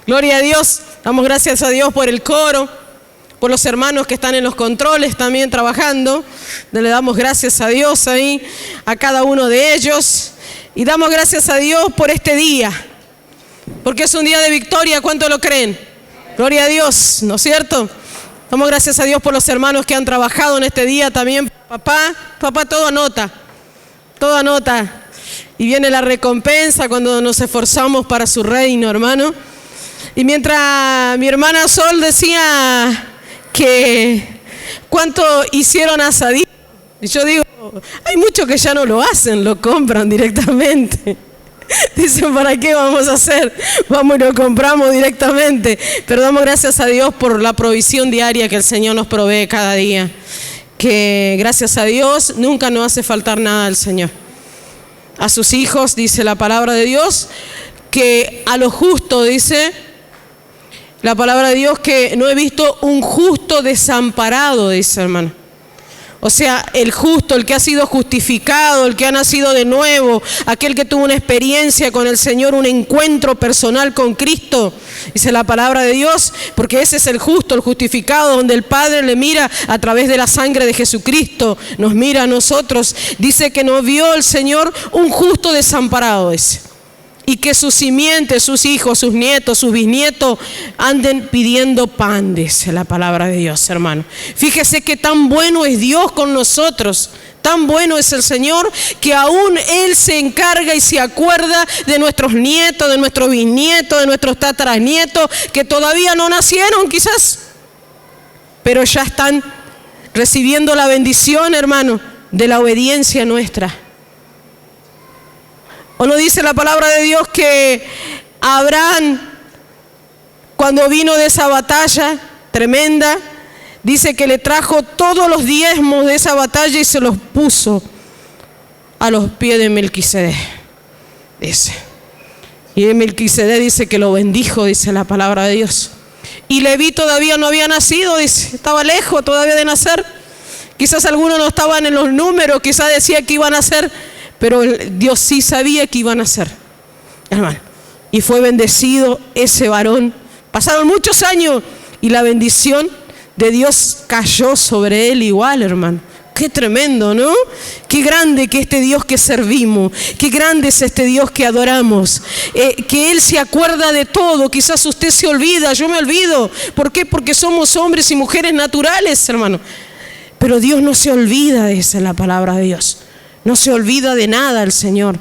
Gloria a Dios. Damos gracias a Dios por el coro, por los hermanos que están en los controles también trabajando. Le damos gracias a Dios ahí, a cada uno de ellos. Y damos gracias a Dios por este día, porque es un día de victoria. ¿Cuánto lo creen? Gloria a Dios, ¿no es cierto? Damos gracias a Dios por los hermanos que han trabajado en este día también. Papá, todo anota. Y viene la recompensa cuando nos esforzamos para su reino, hermano. Y mientras mi hermana Sol decía que cuánto hicieron asadito, y yo digo, hay muchos que ya no lo hacen, lo compran directamente. Dicen, ¿para qué vamos a hacer? Vamos y lo compramos directamente. Pero damos gracias a Dios por la provisión diaria que el Señor nos provee cada día. Que gracias a Dios nunca nos hace faltar nada al Señor. A sus hijos, dice la palabra de Dios, que a lo justo, dice la palabra de Dios, que no he visto un justo desamparado, dice, hermano. O sea, el justo, el que ha sido justificado, el que ha nacido de nuevo, aquel que tuvo una experiencia con el Señor, un encuentro personal con Cristo, dice la palabra de Dios, porque ese es el justo, el justificado, donde el Padre le mira a través de la sangre de Jesucristo, nos mira a nosotros. Dice que no vio el Señor un justo desamparado ese. Y que sus simientes, sus hijos, sus nietos, sus bisnietos anden pidiendo pan, dice la palabra de Dios, hermano. Fíjese que tan bueno es Dios con nosotros, tan bueno es el Señor, que aún Él se encarga y se acuerda de nuestros nietos, de nuestros bisnietos, de nuestros tataranietos, que todavía no nacieron quizás, pero ya están recibiendo la bendición, hermano, de la obediencia nuestra. ¿O no dice la palabra de Dios que Abraham, cuando vino de esa batalla tremenda, dice que le trajo todos los diezmos de esa batalla y se los puso a los pies de Melquisedec? Dice. Y Melquisedec dice que lo bendijo, dice la palabra de Dios. Y Leví todavía no había nacido, dice, estaba lejos todavía de nacer. Quizás algunos no estaban en los números, quizás decía que iban a nacer, pero Dios sí sabía que iban a nacer, hermano. Y fue bendecido ese varón. Pasaron muchos años y la bendición de Dios cayó sobre él igual, hermano. Qué tremendo, ¿no? Qué grande que este Dios que servimos, qué grande es este Dios que adoramos, que Él se acuerda de todo. Quizás usted se olvida, yo me olvido. ¿Por qué? Porque somos hombres y mujeres naturales, hermano. Pero Dios no se olvida, dice la palabra de Dios. No se olvida de nada el Señor.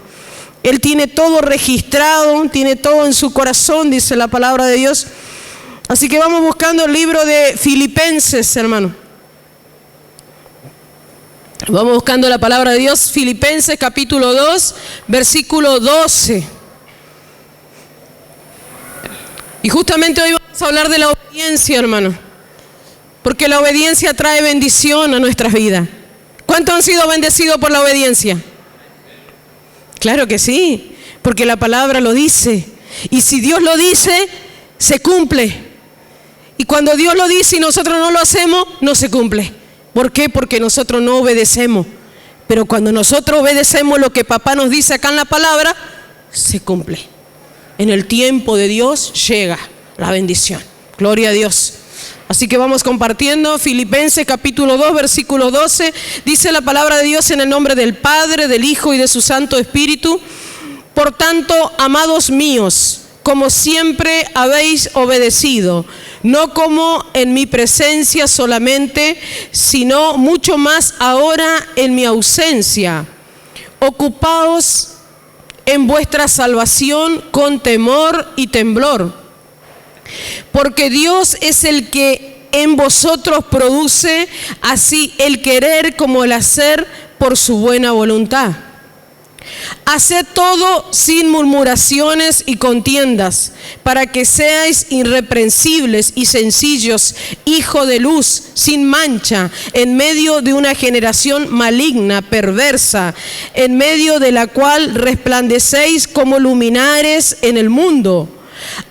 Él tiene todo registrado, tiene todo en su corazón, dice la palabra de Dios. Así que vamos buscando el libro de Filipenses, hermano. Vamos buscando la palabra de Dios, Filipenses capítulo 2, versículo 12. Y justamente hoy vamos a hablar de la obediencia, hermano. Porque la obediencia trae bendición a nuestras vidas. ¿Cuántos han sido bendecidos por la obediencia? Claro que sí, porque la palabra lo dice. Y si Dios lo dice, se cumple. Y cuando Dios lo dice y nosotros no lo hacemos, no se cumple. ¿Por qué? Porque nosotros no obedecemos. Pero cuando nosotros obedecemos lo que papá nos dice acá en la palabra, se cumple. En el tiempo de Dios llega la bendición. Gloria a Dios. Así que vamos compartiendo. Filipenses capítulo 2, versículo 12. Dice la palabra de Dios en el nombre del Padre, del Hijo y de su Santo Espíritu. Por tanto, amados míos, como siempre habéis obedecido, no como en mi presencia solamente, sino mucho más ahora en mi ausencia. Ocupaos en vuestra salvación con temor y temblor. Porque Dios es el que en vosotros produce así el querer como el hacer por su buena voluntad. Haced todo sin murmuraciones y contiendas, para que seáis irreprensibles y sencillos, hijo de luz, sin mancha, en medio de una generación maligna, perversa, en medio de la cual resplandecéis como luminares en el mundo,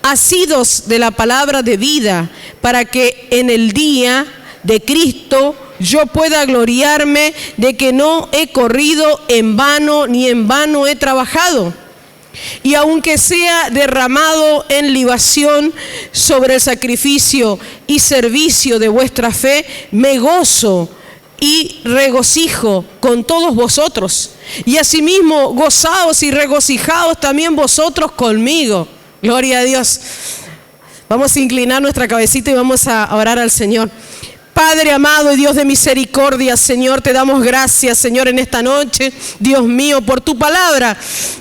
asidos de la palabra de vida, para que en el día de Cristo yo pueda gloriarme de que no he corrido en vano, ni en vano he trabajado. Y aunque sea derramado en libación sobre el sacrificio y servicio de vuestra fe, me gozo y regocijo con todos vosotros. Y asimismo, gozaos y regocijaos también vosotros conmigo. Gloria a Dios. Vamos a inclinar nuestra cabecita y vamos a orar al Señor. Padre amado y Dios de misericordia, Señor, te damos gracias, Señor, en esta noche, Dios mío, por tu palabra,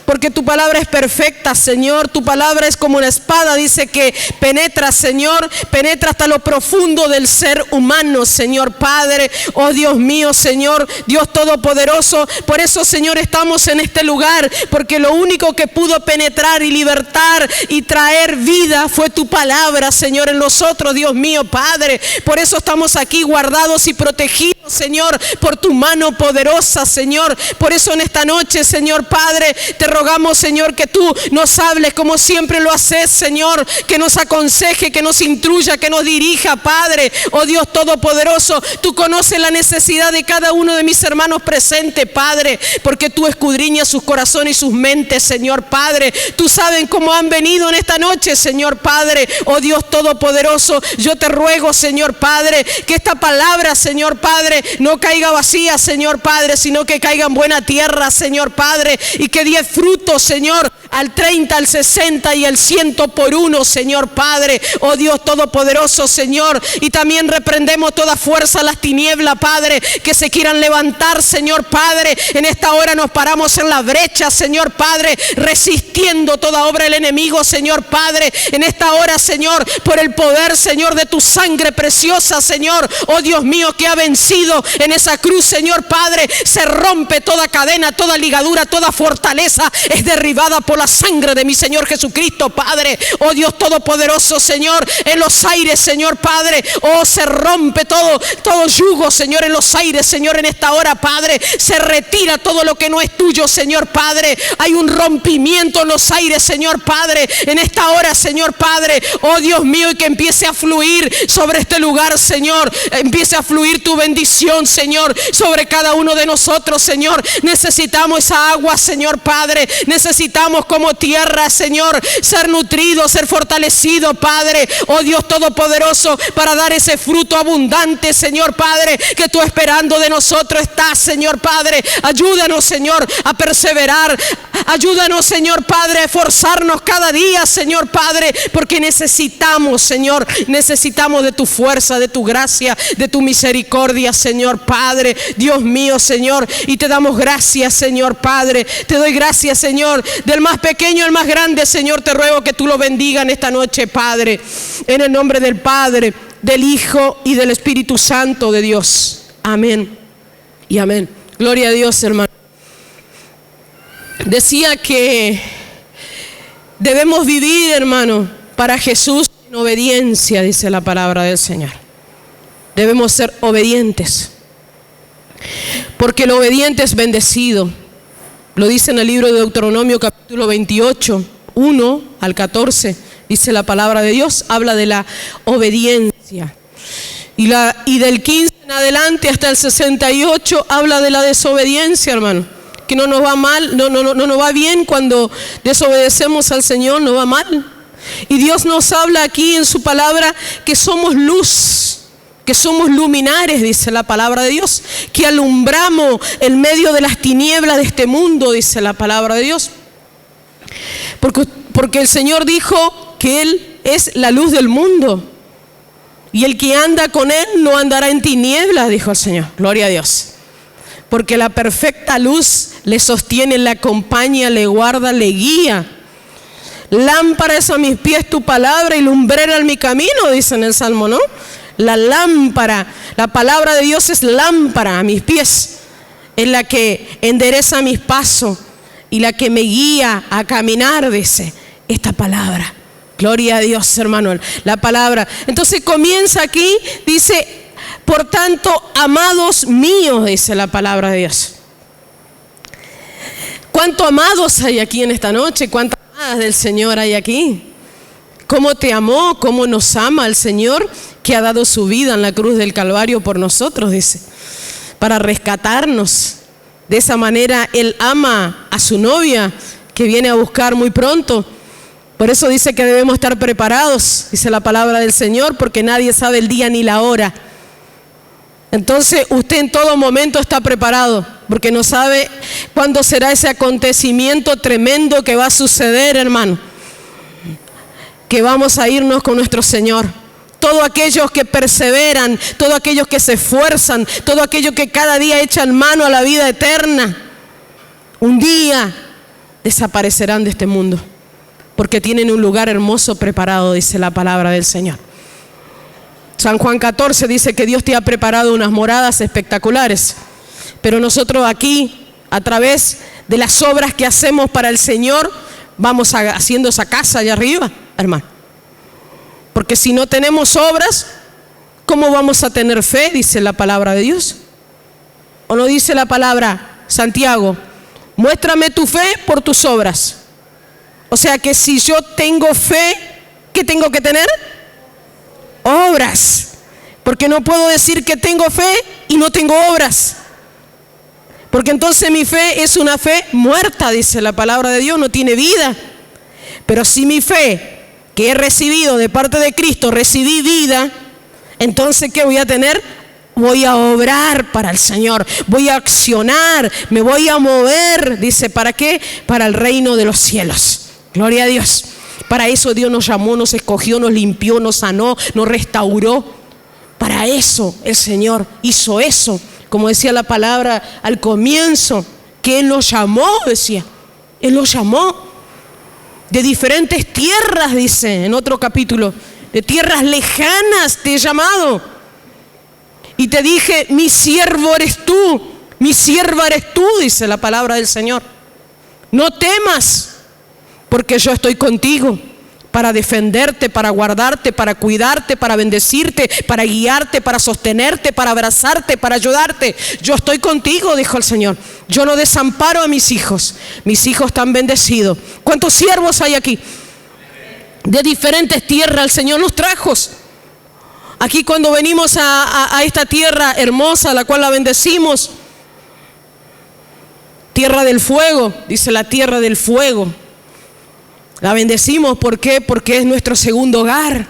porque tu palabra es perfecta, Señor. Tu palabra es como una espada, dice que penetra, Señor, penetra hasta lo profundo del ser humano, Señor Padre. Oh Dios mío, Señor, Dios todopoderoso. Por eso, Señor, estamos en este lugar, porque lo único que pudo penetrar y libertar y traer vida fue tu palabra, Señor, en nosotros, Dios mío, Padre. Por eso estamos aquí guardados y protegidos, Señor, por tu mano poderosa, Señor. Por eso en esta noche, Señor Padre, te rogamos, Señor, que tú nos hables como siempre lo haces, Señor, que nos aconseje, que nos instruya, que nos dirija, Padre. Oh Dios todopoderoso, tú conoces la necesidad de cada uno de mis hermanos presentes, Padre, porque tú escudriñas sus corazones y sus mentes, Señor Padre. Tú sabes cómo han venido en esta noche, Señor Padre. Oh Dios todopoderoso, yo te ruego, Señor Padre, que esta palabra, Señor Padre, no caiga vacía, Señor Padre, sino que caiga en buena tierra, Señor Padre, y que dé frutos, Señor, al 30, al 60 y al 100 por uno, Señor Padre. Oh Dios todopoderoso, Señor. Y también reprendemos toda fuerza a las tinieblas, Padre, que se quieran levantar, Señor Padre. En esta hora nos paramos en la brecha, Señor Padre, resistiendo toda obra del enemigo, Señor Padre. En esta hora, Señor, por el poder, Señor, de tu sangre preciosa, Señor, oh Dios mío, que ha vencido en esa cruz, Señor Padre, se rompe toda cadena, toda ligadura, toda fortaleza es derribada por la sangre de mi Señor Jesucristo, Padre. Oh Dios todopoderoso, Señor, en los aires, Señor Padre, oh, se rompe todo yugo, Señor, en los aires, Señor, en esta hora, Padre, se retira todo lo que no es tuyo, Señor Padre. Hay un rompimiento en los aires, Señor Padre, en esta hora, Señor Padre, oh Dios mío, y que empiece a fluir sobre este lugar, Señor. Empiece a fluir tu bendición, Señor, sobre cada uno de nosotros, Señor. Necesitamos esa agua, Señor Padre. Necesitamos como tierra, Señor, ser nutridos, ser fortalecidos, Padre. Oh Dios todopoderoso, para dar ese fruto abundante, Señor Padre, que tú esperando de nosotros estás, Señor Padre. Ayúdanos, Señor, a perseverar. Ayúdanos, Señor Padre, a esforzarnos cada día, Señor Padre, porque necesitamos, Señor, necesitamos de tu fuerza, de tu gracia, de tu misericordia, Señor Padre. Dios mío, Señor, y te damos gracias, Señor Padre. Te doy gracias, Señor, del más pequeño al más grande, Señor. Te ruego que tú lo bendigas en esta noche, Padre, en el nombre del Padre, del Hijo y del Espíritu Santo de Dios. Amén y amén. Gloria a Dios, hermano. Decía que debemos vivir, hermano, para Jesús en obediencia, dice la palabra del Señor. Debemos ser obedientes, porque el obediente es bendecido. Lo dice en el libro de Deuteronomio capítulo 28, 1 al 14. Dice la palabra de Dios, habla de la obediencia. Y del 15 en adelante hasta el 68 habla de la desobediencia, hermano. Que no nos va mal, no nos va bien cuando desobedecemos al Señor, no va mal. Y Dios nos habla aquí en su palabra que somos luz, que somos luminares, dice la palabra de Dios, que alumbramos en medio de las tinieblas de este mundo, dice la palabra de Dios. Porque el Señor dijo que Él es la luz del mundo. Y el que anda con Él no andará en tinieblas, dijo el Señor. Gloria a Dios. Porque la perfecta luz le sostiene, le acompaña, le guarda, le guía. Lámpara es a mis pies tu palabra y lumbrera en mi camino, dice en el Salmo, ¿no? La lámpara, la palabra de Dios es lámpara a mis pies. Es la que endereza mis pasos y la que me guía a caminar, dice esta palabra. Gloria a Dios, hermano, la palabra. Entonces comienza aquí, dice, por tanto, amados míos, dice la palabra de Dios. ¿Cuántos amados hay aquí en esta noche? ¿Cuántas amadas del Señor hay aquí? ¿Cómo te amó? ¿Cómo nos ama el Señor que ha dado su vida en la cruz del Calvario por nosotros? Dice, para rescatarnos. De esa manera Él ama a su novia, que viene a buscar muy pronto. Por eso dice que debemos estar preparados, dice la palabra del Señor, porque nadie sabe el día ni la hora. Entonces usted en todo momento está preparado, porque no sabe cuándo será ese acontecimiento tremendo que va a suceder, hermano. Que vamos a irnos con nuestro Señor. Todos aquellos que perseveran, todos aquellos que se esfuerzan, todos aquellos que cada día echan mano a la vida eterna, un día desaparecerán de este mundo, porque tienen un lugar hermoso preparado, dice la palabra del Señor. San Juan 14 dice que Dios te ha preparado unas moradas espectaculares, pero nosotros aquí, a través de las obras que hacemos para el Señor, vamos haciendo esa casa allá arriba, hermano. Porque si no tenemos obras, ¿cómo vamos a tener fe? Dice la palabra de Dios. ¿O no dice la palabra, Santiago? Muéstrame tu fe por tus obras. O sea que si yo tengo fe, ¿qué tengo que tener? Obras. Porque no puedo decir que tengo fe y no tengo obras. Porque entonces mi fe es una fe muerta, dice la palabra de Dios, no tiene vida. Pero si mi fe que he recibido de parte de Cristo, recibí vida, entonces ¿qué voy a tener? Voy a obrar para el Señor, voy a accionar, me voy a mover, dice, ¿para qué? Para el reino de los cielos. Gloria a Dios. Para eso Dios nos llamó, nos escogió, nos limpió, nos sanó, nos restauró. Para eso el Señor hizo eso. Como decía la palabra al comienzo, que Él nos llamó, decía. Él nos llamó de diferentes tierras, dice en otro capítulo. De tierras lejanas te he llamado. Y te dije, mi siervo eres tú, mi sierva eres tú, dice la palabra del Señor. No temas, porque yo estoy contigo para defenderte, para guardarte, para cuidarte, para bendecirte, para guiarte, para sostenerte, para abrazarte, para ayudarte. Yo estoy contigo, dijo el Señor. Yo no desamparo a mis hijos están bendecidos. ¿Cuántos siervos hay aquí? De diferentes tierras el Señor nos trajo. Aquí cuando venimos a esta tierra hermosa, la cual la bendecimos, tierra del fuego, dice la tierra del fuego. La bendecimos, ¿por qué? Porque es nuestro segundo hogar.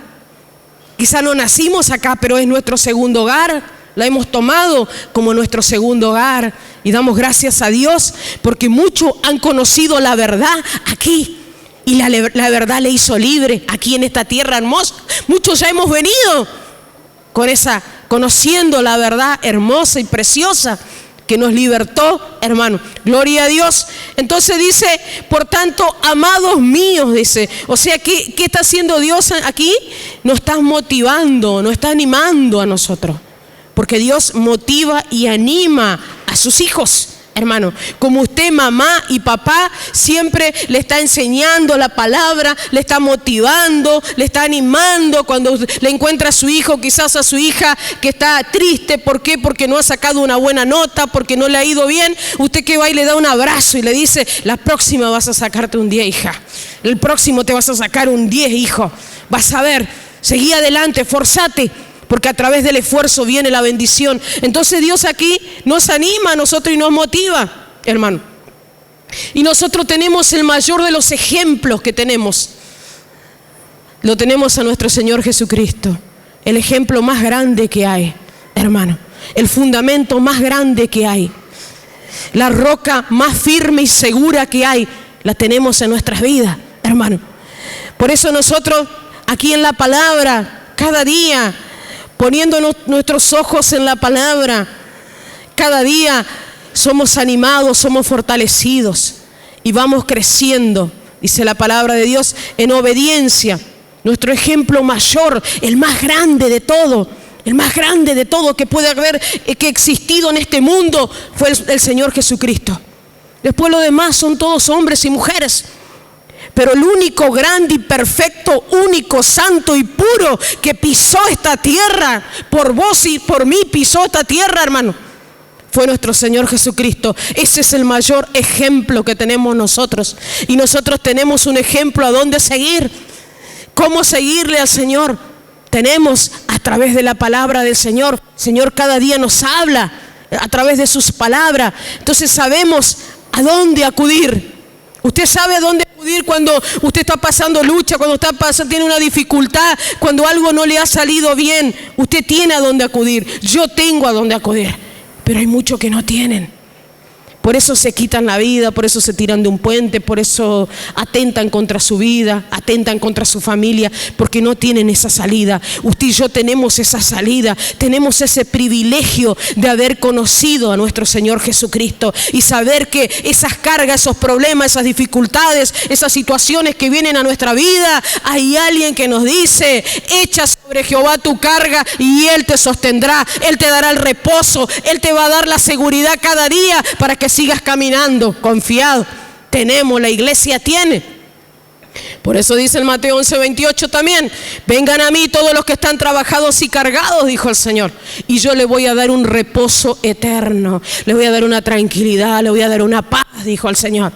Quizá no nacimos acá, pero es nuestro segundo hogar. La hemos tomado como nuestro segundo hogar. Y damos gracias a Dios porque muchos han conocido la verdad aquí. Y la verdad le hizo libre aquí en esta tierra hermosa. Muchos ya hemos venido conociendo la verdad hermosa y preciosa que nos libertó, hermano. Gloria a Dios. Entonces dice, por tanto, amados míos, dice. O sea, ¿qué está haciendo Dios aquí? Nos está motivando, nos está animando a nosotros. Porque Dios motiva y anima a sus hijos, hermano. Como usted, mamá y papá, siempre le está enseñando la palabra, le está motivando, le está animando cuando le encuentra a su hijo, quizás a su hija que está triste. ¿Por qué? Porque no ha sacado una buena nota, porque no le ha ido bien. Usted que va y le da un abrazo y le dice, la próxima vas a sacarte un 10, hija. El próximo te vas a sacar un 10, hijo. Vas a ver, seguí adelante, forzate. Porque a través del esfuerzo viene la bendición. Entonces Dios aquí nos anima a nosotros y nos motiva, hermano. Y nosotros tenemos el mayor de los ejemplos que tenemos. Lo tenemos a nuestro Señor Jesucristo. El ejemplo más grande que hay, hermano. El fundamento más grande que hay. La roca más firme y segura que hay, la tenemos en nuestras vidas, hermano. Por eso nosotros aquí en la palabra, cada día, poniendo nuestros ojos en la palabra, cada día somos animados, somos fortalecidos y vamos creciendo, dice la palabra de Dios, en obediencia. Nuestro ejemplo mayor, el más grande de todo, el más grande de todo que puede haber que existido en este mundo fue el Señor Jesucristo. Después lo demás son todos hombres y mujeres. Pero el único grande y perfecto, único, santo y puro que pisó esta tierra, por vos y por mí pisó esta tierra, hermano, fue nuestro Señor Jesucristo. Ese es el mayor ejemplo que tenemos nosotros. Y nosotros tenemos un ejemplo a dónde seguir. ¿Cómo seguirle al Señor? Tenemos a través de la palabra del Señor. El Señor cada día nos habla a través de sus palabras. Entonces sabemos a dónde acudir. Usted sabe a dónde acudir cuando usted está pasando lucha, cuando tiene una dificultad, cuando algo no le ha salido bien. Usted tiene a dónde acudir. Yo tengo a dónde acudir. Pero hay muchos que no tienen. Por eso se quitan la vida, por eso se tiran de un puente, por eso atentan contra su vida, atentan contra su familia, porque no tienen esa salida. Usted y yo tenemos esa salida, tenemos ese privilegio de haber conocido a nuestro Señor Jesucristo y saber que esas cargas, esos problemas, esas dificultades, esas situaciones que vienen a nuestra vida, hay alguien que nos dice: echa sobre Jehová tu carga y Él te sostendrá, Él te dará el reposo, Él te va a dar la seguridad cada día para que sigas caminando confiado. Tenemos, la iglesia tiene. Por eso dice el Mateo 11:28 también: vengan a mí todos los que están trabajados y cargados, dijo el Señor, y yo le voy a dar un reposo eterno, le voy a dar una tranquilidad, le voy a dar una paz, dijo el Señor,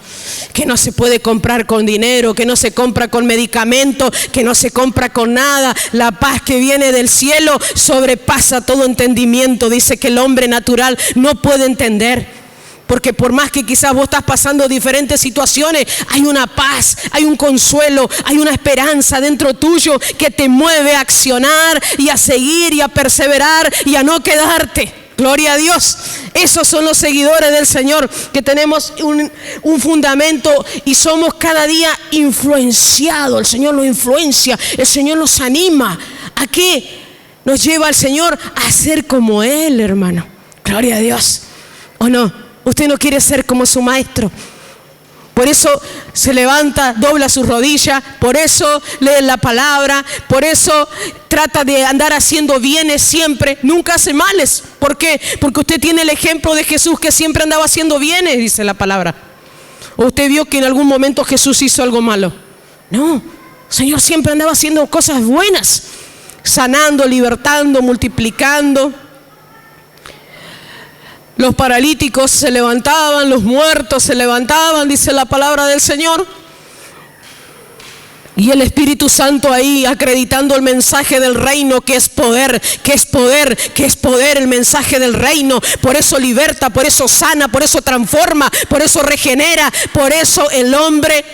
que no se puede comprar con dinero, que no se compra con medicamentos, que no se compra con nada. La paz que viene del cielo sobrepasa todo entendimiento. Dice que el hombre natural no puede entender. Porque por más que quizás vos estás pasando diferentes situaciones, hay una paz, hay un consuelo, hay una esperanza dentro tuyo que te mueve a accionar y a seguir y a perseverar y a no quedarte. Gloria a Dios. Esos son los seguidores del Señor, que tenemos un fundamento y somos cada día influenciados. El Señor nos influencia, el Señor nos anima. ¿A qué nos lleva el Señor? A ser como Él, hermano. Gloria a Dios. ¿O no? Usted no quiere ser como su maestro. Por eso se levanta, dobla sus rodillas, por eso lee la palabra, por eso trata de andar haciendo bienes siempre, nunca hace males. ¿Por qué? Porque usted tiene el ejemplo de Jesús, que siempre andaba haciendo bienes, dice la palabra. ¿O usted vio que en algún momento Jesús hizo algo malo? No, el Señor siempre andaba haciendo cosas buenas, sanando, libertando, multiplicando. Los paralíticos se levantaban, los muertos se levantaban, dice la palabra del Señor. Y el Espíritu Santo ahí acreditando el mensaje del reino, que es poder, que es poder, que es poder, el mensaje del reino. Por eso liberta, por eso sana, por eso transforma, por eso regenera. Por eso el hombre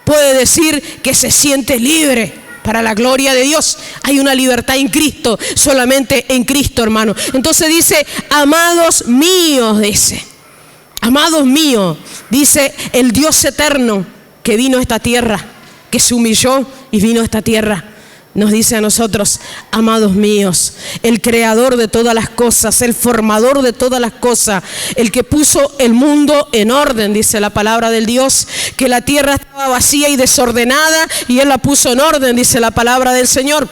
puede decir que se siente libre. Para la gloria de Dios, hay una libertad en Cristo, solamente en Cristo, hermano. Entonces dice: amados míos, dice, amados míos, dice el Dios eterno que vino a esta tierra, que se humilló y vino a esta tierra. Nos dice a nosotros: amados míos, el creador de todas las cosas, el formador de todas las cosas, el que puso el mundo en orden, dice la palabra del Dios, que la tierra estaba vacía y desordenada y Él la puso en orden, dice la palabra del Señor.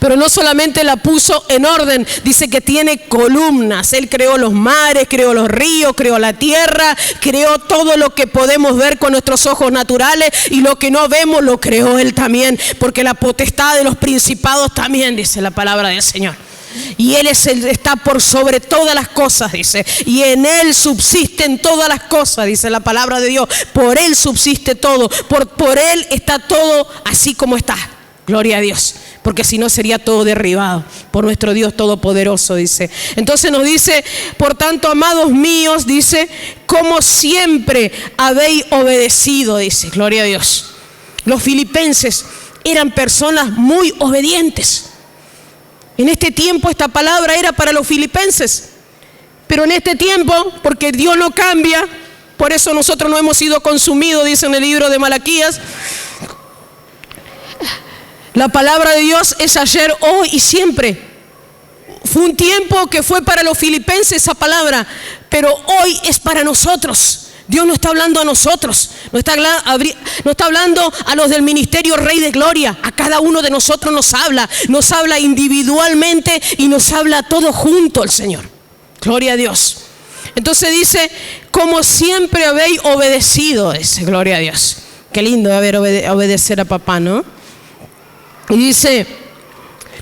Pero no solamente la puso en orden, dice que tiene columnas. Él creó los mares, creó los ríos, creó la tierra, creó todo lo que podemos ver con nuestros ojos naturales, y lo que no vemos lo creó Él también, porque la potestad de los principados también, dice la palabra del Señor. Y Él está por sobre todas las cosas, dice, y en Él subsisten todas las cosas, dice la palabra de Dios. Por Él subsiste todo, por Él está todo así como está. Gloria a Dios, porque si no sería todo derribado por nuestro Dios todopoderoso, dice. Entonces nos dice: por tanto, amados míos, dice, como siempre habéis obedecido, dice. Gloria a Dios. Los filipenses eran personas muy obedientes. En este tiempo esta palabra era para los filipenses, pero en este tiempo, porque Dios no cambia, por eso nosotros no hemos sido consumidos, dice en el libro de Malaquías. La palabra de Dios es ayer, hoy y siempre. Fue un tiempo que fue para los filipenses esa palabra, pero hoy es para nosotros. Dios no está hablando a nosotros, no está hablando a los del ministerio Rey de Gloria. A cada uno de nosotros nos habla individualmente y nos habla todo junto el Señor. Gloria a Dios. Entonces dice: como siempre habéis obedecido, dice. Gloria a Dios. Qué lindo obedecer a papá, ¿no? Y dice: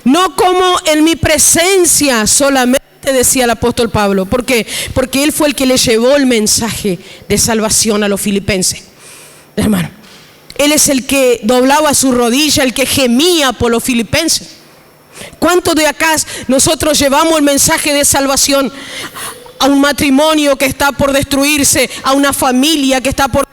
no como en mi presencia solamente, decía el apóstol Pablo. ¿Por qué? Porque él fue el que le llevó el mensaje de salvación a los filipenses. Hermano, él es el que doblaba su rodilla, el que gemía por los filipenses. ¿Cuántos de acá nosotros llevamos el mensaje de salvación a un matrimonio que está por destruirse, a una familia que está por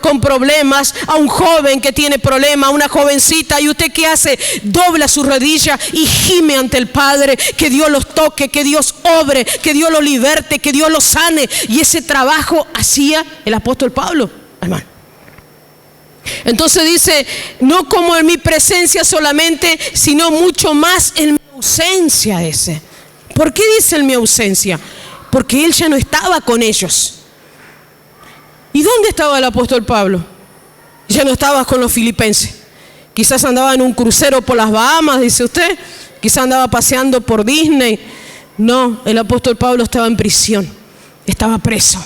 con problemas, a un joven que tiene problemas, a una jovencita, y usted ¿qué hace? Dobla su rodilla y gime ante el Padre, que Dios los toque, que Dios obre, que Dios los liberte, que Dios los sane. Y ese trabajo hacía el apóstol Pablo, hermano. Entonces dice, no como en mi presencia solamente, sino mucho más en mi ausencia ese. ¿Por qué dice en mi ausencia? Porque él ya no estaba con ellos. ¿Y dónde estaba el apóstol Pablo? Ya no estaba con los filipenses. Quizás andaba en un crucero por las Bahamas, dice usted. Quizás andaba paseando por Disney. No, el apóstol Pablo estaba en prisión. Estaba preso.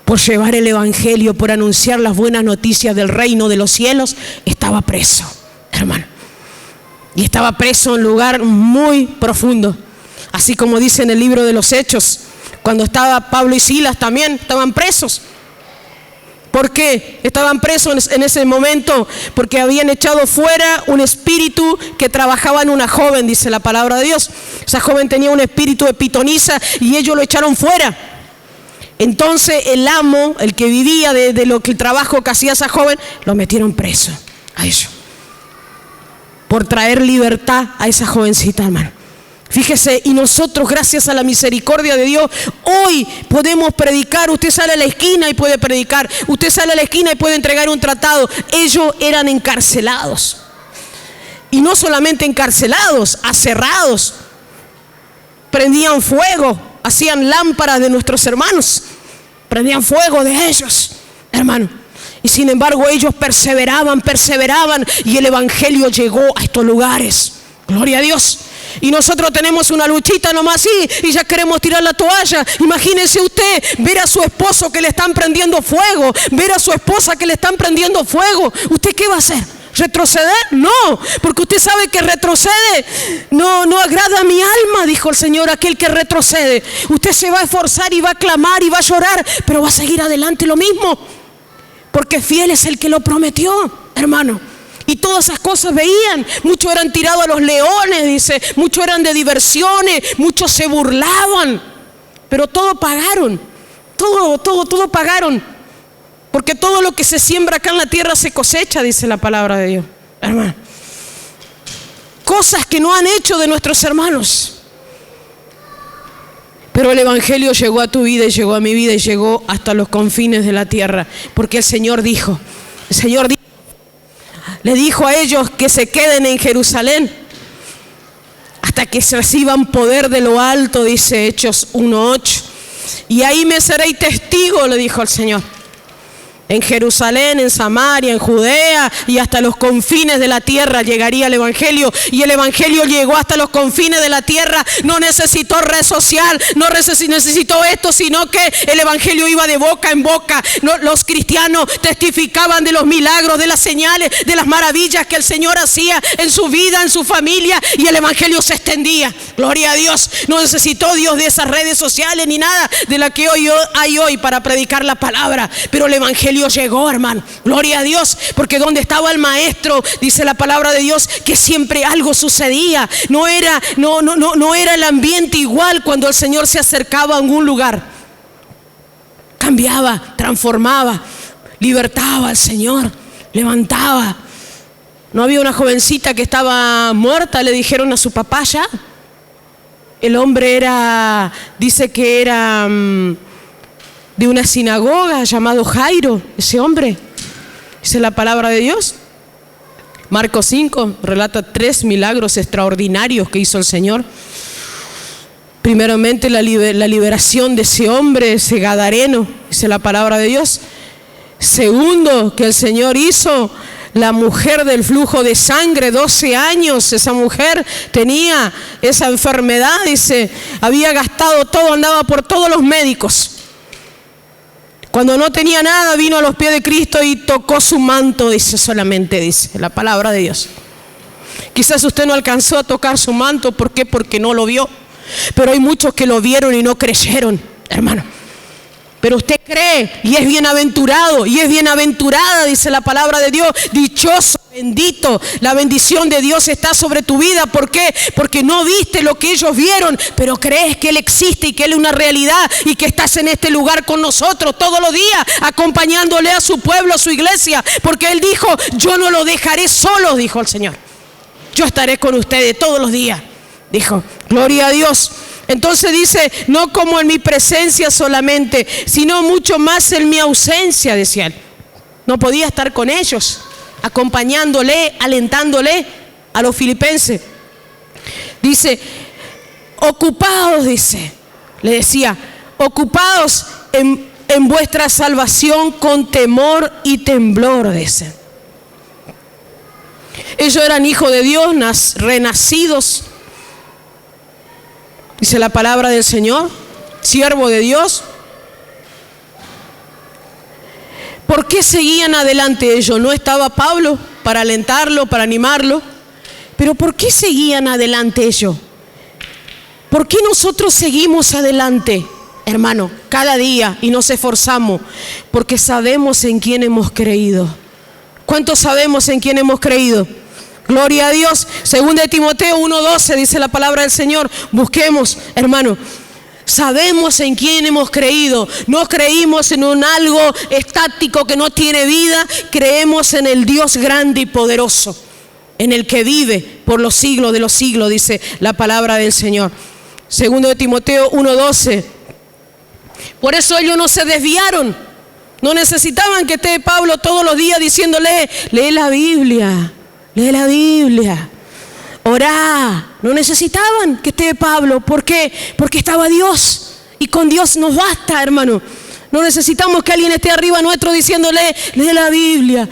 Por llevar el evangelio, por anunciar las buenas noticias del reino de los cielos, estaba preso, hermano. Y estaba preso en un lugar muy profundo. Así como dice en el libro de los Hechos, cuando estaba Pablo y Silas también estaban presos. ¿Por qué estaban presos en ese momento? Porque habían echado fuera un espíritu que trabajaba en una joven, dice la palabra de Dios. Esa joven tenía un espíritu de pitonisa y ellos lo echaron fuera. Entonces el amo, el que vivía de lo que el trabajo que hacía esa joven, lo metieron preso a ellos. Por traer libertad a esa jovencita, hermano. Fíjese, y nosotros, gracias a la misericordia de Dios, hoy podemos predicar. Usted sale a la esquina y puede predicar. Usted sale a la esquina y puede entregar un tratado. Ellos eran encarcelados. Y no solamente encarcelados, aserrados. Prendían fuego. Hacían lámparas de nuestros hermanos, prendían fuego de ellos, hermano. Y sin embargo ellos perseveraban y el evangelio llegó a estos lugares. Gloria a Dios. Y nosotros tenemos una luchita nomás así y ya queremos tirar la toalla. Imagínese usted ver a su esposo que le están prendiendo fuego, ver a su esposa que le están prendiendo fuego. ¿Usted qué va a hacer? ¿Retroceder? No, porque usted sabe que retrocede no agrada a mi alma, dijo el Señor. Aquel que retrocede, usted se va a esforzar y va a clamar y va a llorar, pero va a seguir adelante lo mismo, porque fiel es el que lo prometió, hermano. Y todas esas cosas veían. Muchos eran tirados a los leones, dice. Muchos eran de diversiones, muchos se burlaban, pero todo pagaron. Todo pagaron. Porque todo lo que se siembra acá en la tierra se cosecha, dice la palabra de Dios, hermano. Cosas que no han hecho de nuestros hermanos. Pero el evangelio llegó a tu vida y llegó a mi vida y llegó hasta los confines de la tierra. Porque el Señor le dijo a ellos que se queden en Jerusalén hasta que se reciban poder de lo alto, dice Hechos 1:8. Y ahí me seréis testigo, le dijo el Señor. En Jerusalén, en Samaria, en Judea y hasta los confines de la tierra llegaría el evangelio. Y el evangelio llegó hasta los confines de la tierra. No necesitó red social, no necesitó esto, sino que el evangelio iba de boca en boca. Los cristianos testificaban de los milagros, de las señales, de las maravillas que el Señor hacía en su vida, en su familia, y el evangelio se extendía. Gloria a Dios. No necesitó Dios de esas redes sociales ni nada de la que hay hoy para predicar la palabra, pero el evangelio llegó, hermano. Gloria a Dios, porque donde estaba el maestro, dice la palabra de Dios, que siempre algo sucedía. No era el ambiente igual cuando el Señor se acercaba a algún lugar. Cambiaba, transformaba, libertaba al Señor, levantaba. No había una jovencita que estaba muerta, le dijeron a su papá ya. El hombre dice que era de una sinagoga llamado Jairo, ese hombre. Dice la palabra de Dios. Marcos 5 relata 3 milagros extraordinarios que hizo el Señor. Primeramente la liberación de ese hombre, ese gadareno, dice la palabra de Dios. Segundo, que el Señor hizo la mujer del flujo de sangre, 12 años, esa mujer tenía esa enfermedad, dice, había gastado todo, andaba por todos los médicos. Cuando no tenía nada, vino a los pies de Cristo y tocó su manto, dice solamente, dice la palabra de Dios. Quizás usted no alcanzó a tocar su manto, ¿por qué? Porque no lo vio. Pero hay muchos que lo vieron y no creyeron, hermano. Pero usted cree y es bienaventurado y es bienaventurada, dice la palabra de Dios. Dichoso, bendito, la bendición de Dios está sobre tu vida. ¿Por qué? Porque no viste lo que ellos vieron, pero crees que Él existe y que Él es una realidad y que estás en este lugar con nosotros todos los días, acompañándole a su pueblo, a su iglesia. Porque Él dijo, yo no lo dejaré solo, dijo el Señor. Yo estaré con ustedes todos los días, dijo. Gloria a Dios. Entonces dice, no como en mi presencia solamente, sino mucho más en mi ausencia, decía él. No podía estar con ellos, acompañándole, alentándole a los filipenses. Dice, ocupados, dice, le decía, ocupados en vuestra salvación con temor y temblor, dice. Ellos eran hijos de Dios, renacidos, dice la palabra del Señor, siervo de Dios. ¿Por qué seguían adelante ellos? No estaba Pablo para alentarlo, para animarlo. Pero ¿por qué seguían adelante ellos? ¿Por qué nosotros seguimos adelante, hermano, cada día y nos esforzamos? Porque sabemos en quién hemos creído. ¿Cuántos sabemos en quién hemos creído? Gloria a Dios. Según de Timoteo 1:12 dice la palabra del Señor. Busquemos, hermano. Sabemos en quién hemos creído. No creímos en un algo estático que no tiene vida. Creemos en el Dios grande y poderoso, en el que vive por los siglos de los siglos, dice la palabra del Señor. Según de Timoteo 1:12. Por eso ellos no se desviaron. No necesitaban que esté Pablo todos los días diciéndole, lee la Biblia. Lee la Biblia, orá. No necesitaban que esté Pablo. ¿Por qué? Porque estaba Dios. Y con Dios nos basta, hermano. No necesitamos que alguien esté arriba nuestro diciéndole, lee la Biblia,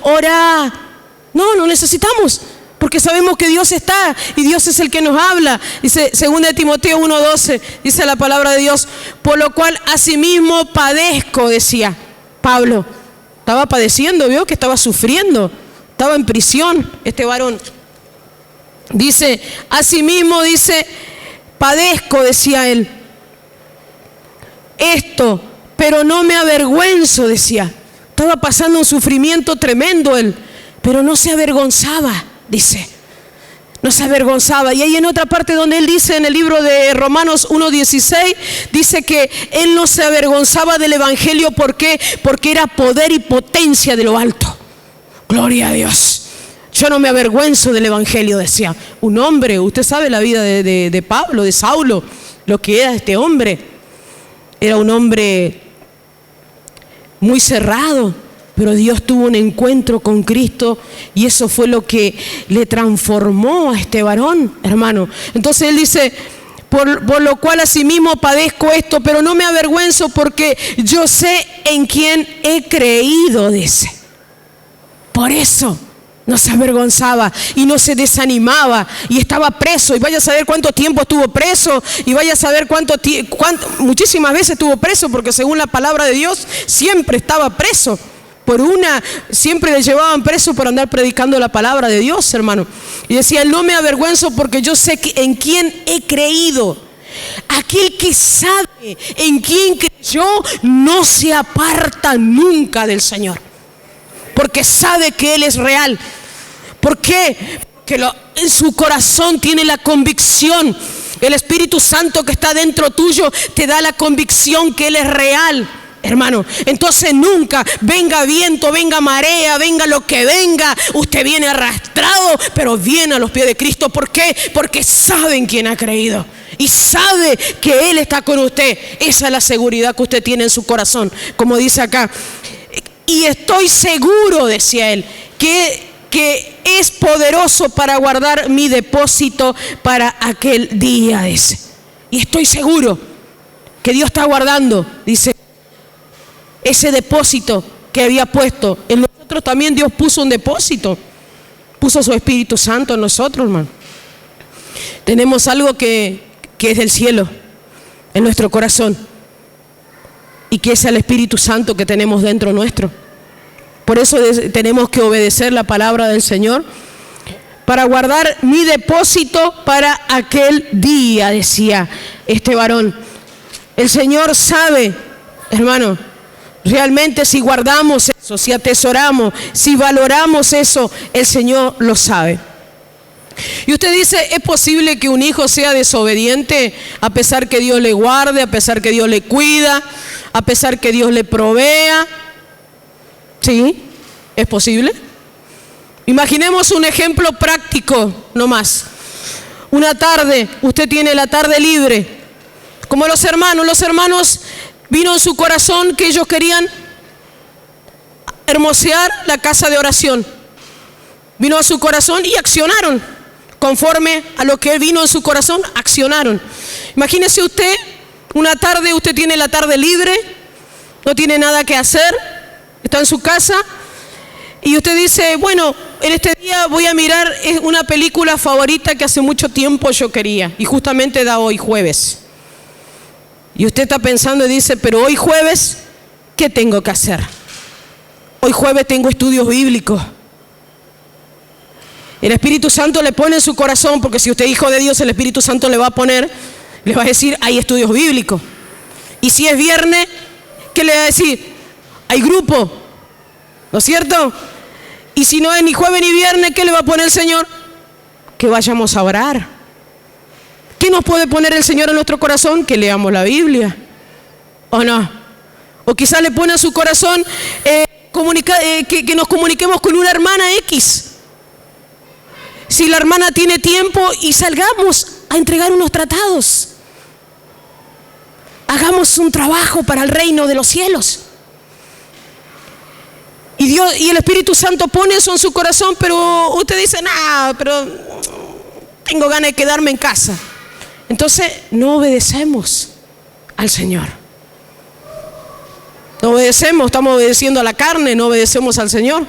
orá. No necesitamos. Porque sabemos que Dios está y Dios es el que nos habla. Dice, según de Timoteo 1:12, dice la palabra de Dios, por lo cual asimismo padezco, decía Pablo. Estaba padeciendo, vio que estaba sufriendo. Estaba en prisión este varón. Dice, asimismo dice, padezco, decía él, esto, pero no me avergüenzo, decía. Estaba pasando un sufrimiento tremendo él, pero no se avergonzaba, dice. No se avergonzaba. Y ahí en otra parte donde él dice, en el libro de Romanos 1:16, dice que él no se avergonzaba del evangelio. ¿Por qué? Porque era poder y potencia de lo alto. Gloria a Dios. Yo no me avergüenzo del evangelio, decía. Un hombre, usted sabe la vida de Pablo, de Saulo, lo que era este hombre. Era un hombre muy cerrado, pero Dios tuvo un encuentro con Cristo y eso fue lo que le transformó a este varón, hermano. Entonces él dice, por lo cual asimismo padezco esto, pero no me avergüenzo porque yo sé en quién he creído, dice. Por eso no se avergonzaba y no se desanimaba y estaba preso. Y vaya a saber cuánto tiempo estuvo preso y vaya a saber muchísimas veces estuvo preso, porque según la palabra de Dios siempre estaba preso. Siempre le llevaban preso por andar predicando la palabra de Dios, hermano. Y decía, no me avergüenzo porque yo sé en quién he creído. Aquel que sabe en quién creyó no se aparta nunca del Señor. Porque sabe que Él es real. ¿Por qué? Porque en su corazón tiene la convicción. El Espíritu Santo que está dentro tuyo te da la convicción que Él es real, hermano. Entonces nunca, venga viento, venga marea, venga lo que venga, usted viene arrastrado, pero viene a los pies de Cristo. ¿Por qué? Porque sabe en quién ha creído y sabe que Él está con usted. Esa es la seguridad que usted tiene en su corazón, como dice acá. Y estoy seguro, decía él, que es poderoso para guardar mi depósito para aquel día, dice. Y estoy seguro que Dios está guardando, dice, ese depósito que había puesto. En nosotros también Dios puso un depósito. Puso su Espíritu Santo en nosotros, hermano. Tenemos algo que es del cielo, en nuestro corazón. Y que es el Espíritu Santo que tenemos dentro nuestro. Por eso tenemos que obedecer la palabra del Señor para guardar mi depósito para aquel día, decía este varón. El Señor sabe Hermano, realmente si guardamos eso, si atesoramos, si valoramos eso, el Señor lo sabe. Y usted dice, ¿es posible que un hijo sea desobediente a pesar que Dios le guarde, a pesar que Dios le cuida, a pesar que Dios le provea? Sí, es posible. Imaginemos un ejemplo práctico nomás. Una tarde, usted tiene la tarde libre. Como los hermanos vino en su corazón que ellos querían hermosear la casa de oración. Vino a su corazón y accionaron. Conforme a lo que vino en su corazón, accionaron. Imagínese usted, una tarde, usted tiene la tarde libre, no tiene nada que hacer, está en su casa y usted dice, bueno, en este día voy a mirar una película favorita que hace mucho tiempo yo quería y justamente da hoy jueves. Y usted está pensando y dice, pero hoy jueves, ¿qué tengo que hacer? Hoy jueves tengo estudios bíblicos. El Espíritu Santo le pone en su corazón, porque si usted es hijo de Dios, el Espíritu Santo le va a decir, hay estudios bíblicos. Y si es viernes, ¿qué le va a decir? Hay grupo, ¿no es cierto? Y si no es ni jueves ni viernes, ¿qué le va a poner el Señor? Que vayamos a orar. ¿Qué nos puede poner el Señor en nuestro corazón? Que leamos la Biblia, ¿o no? O quizás le pone a su corazón que nos comuniquemos con una hermana X. Si la hermana tiene tiempo y salgamos a entregar unos tratados. Hagamos un trabajo para el reino de los cielos. Y Dios y el Espíritu Santo pone eso en su corazón, pero usted dice, pero tengo ganas de quedarme en casa. Entonces no obedecemos al Señor. No obedecemos, estamos obedeciendo a la carne, no obedecemos al Señor,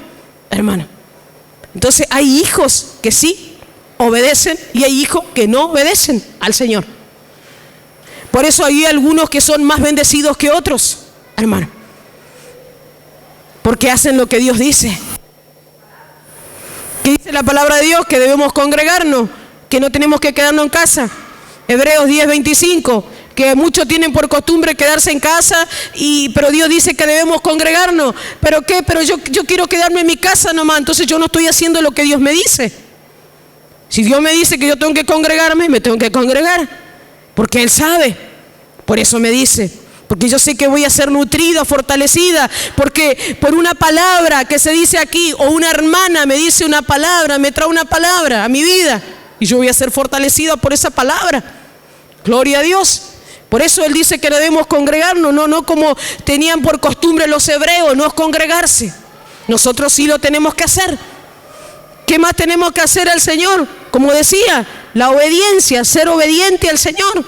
hermano. Entonces hay hijos que sí obedecen y hay hijos que no obedecen al Señor. Por eso hay algunos que son más bendecidos que otros, hermano. Porque hacen lo que Dios dice. ¿Qué dice la palabra de Dios? Que debemos congregarnos, que no tenemos que quedarnos en casa. Hebreos 10:25, que muchos tienen por costumbre quedarse en casa, pero Dios dice que debemos congregarnos. ¿Pero qué? Pero yo quiero quedarme en mi casa nomás, entonces yo no estoy haciendo lo que Dios me dice. Si Dios me dice que yo tengo que congregarme, me tengo que congregar, porque Él sabe. Por eso me dice, porque yo sé que voy a ser nutrida, fortalecida, porque por una palabra que se dice aquí, o una hermana me dice una palabra, me trae una palabra a mi vida, y yo voy a ser fortalecida por esa palabra. Gloria a Dios. Por eso Él dice que debemos congregarnos, no como tenían por costumbre los hebreos, no es congregarse. Nosotros sí lo tenemos que hacer. ¿Qué más tenemos que hacer al Señor? Como decía, la obediencia, ser obediente al Señor,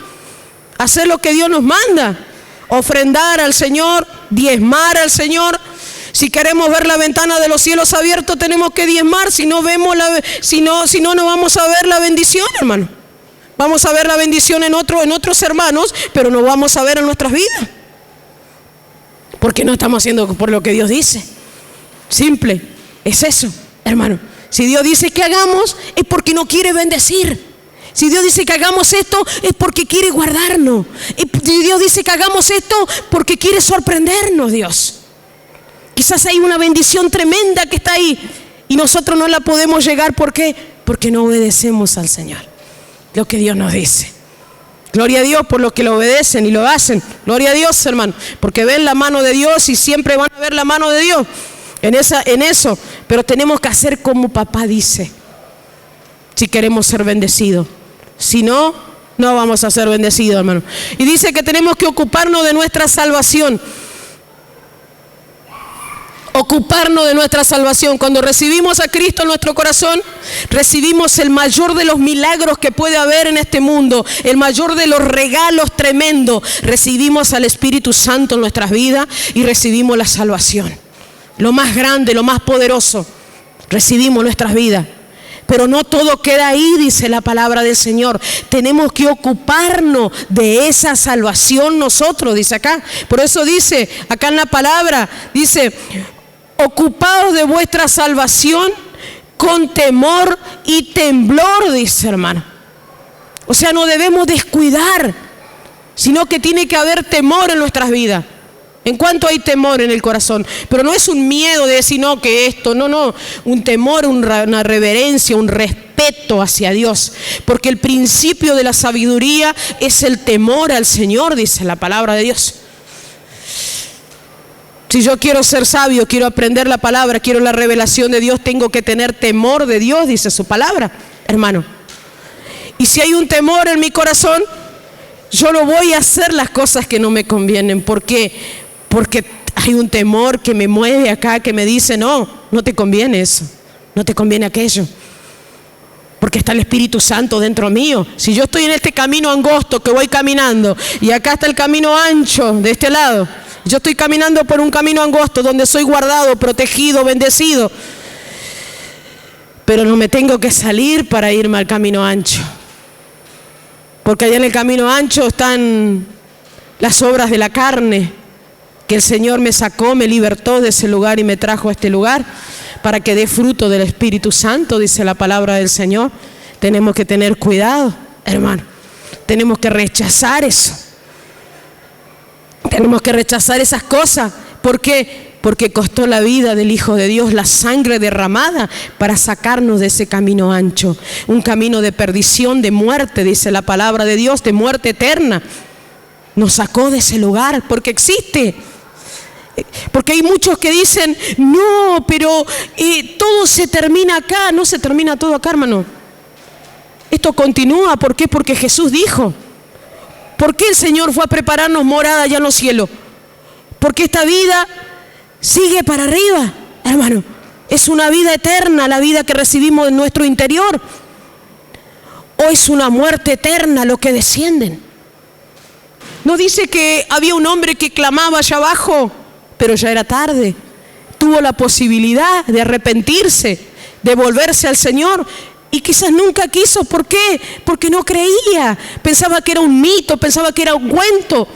hacer lo que Dios nos manda, ofrendar al Señor, diezmar al Señor. Si queremos ver la ventana de los cielos abiertos, tenemos que diezmar. Si no vamos a ver la bendición, hermano. Vamos a ver la bendición en otros hermanos, pero no vamos a ver en nuestras vidas. Porque no estamos haciendo por lo que Dios dice. Simple, es eso, hermano. Si Dios dice que hagamos, es porque no quiere bendecir. Si Dios dice que hagamos esto, es porque quiere guardarnos. Si Dios dice que hagamos esto, porque quiere sorprendernos, Dios. Quizás hay una bendición tremenda que está ahí y nosotros no la podemos llegar. ¿Por qué? Porque no obedecemos al Señor. Lo que Dios nos dice. Gloria a Dios por los que lo obedecen y lo hacen. Gloria a Dios, hermano, porque ven la mano de Dios y siempre van a ver la mano de Dios en eso. Pero tenemos que hacer como papá dice, si queremos ser bendecidos. Si no, no vamos a ser bendecidos, hermano. Y dice que tenemos que ocuparnos de nuestra salvación. Ocuparnos de nuestra salvación. Cuando recibimos a Cristo en nuestro corazón, recibimos el mayor de los milagros que puede haber en este mundo, el mayor de los regalos tremendos. Recibimos al Espíritu Santo en nuestras vidas y recibimos la salvación. Lo más grande, lo más poderoso, recibimos nuestras vidas. Pero no todo queda ahí, dice la palabra del Señor. Tenemos que ocuparnos de esa salvación nosotros, dice acá. Por eso dice, acá en la palabra, dice, ocupaos de vuestra salvación con temor y temblor, dice, hermano. O sea, no debemos descuidar, sino que tiene que haber temor en nuestras vidas. ¿En cuánto hay temor en el corazón? Pero no es un miedo de decir, no, que esto, no. Un temor, una reverencia, un respeto hacia Dios. Porque el principio de la sabiduría es el temor al Señor, dice la palabra de Dios. Si yo quiero ser sabio, quiero aprender la palabra, quiero la revelación de Dios, tengo que tener temor de Dios, dice su palabra, hermano. Y si hay un temor en mi corazón, yo no voy a hacer las cosas que no me convienen. ¿Por qué? Porque hay un temor que me mueve acá, que me dice, no te conviene eso, no te conviene aquello. Porque está el Espíritu Santo dentro mío. Si yo estoy en este camino angosto que voy caminando, y acá está el camino ancho de este lado, yo estoy caminando por un camino angosto donde soy guardado, protegido, bendecido. Pero no me tengo que salir para irme al camino ancho. Porque allá en el camino ancho están las obras de la carne, que el Señor me sacó, me libertó de ese lugar y me trajo a este lugar para que dé fruto del Espíritu Santo, dice la palabra del Señor. Tenemos que tener cuidado, hermano. Tenemos que rechazar eso. Tenemos que rechazar esas cosas. ¿Por qué? Porque costó la vida del Hijo de Dios, la sangre derramada para sacarnos de ese camino ancho. Un camino de perdición, de muerte, dice la palabra de Dios, de muerte eterna. Nos sacó de ese lugar porque existe. Porque hay muchos que dicen, no, pero todo se termina acá. No se termina todo acá, hermano. Esto continúa. ¿Por qué? Porque Jesús dijo. ¿Por qué el Señor fue a prepararnos morada allá en los cielos? Porque esta vida sigue para arriba, hermano. Es una vida eterna, la vida que recibimos en nuestro interior. O es una muerte eterna lo que descienden. No dice que había un hombre que clamaba allá abajo, pero ya era tarde. Tuvo la posibilidad de arrepentirse, de volverse al Señor. Y quizás nunca quiso. ¿Por qué? Porque no creía. Pensaba que era un mito, pensaba que era un cuento.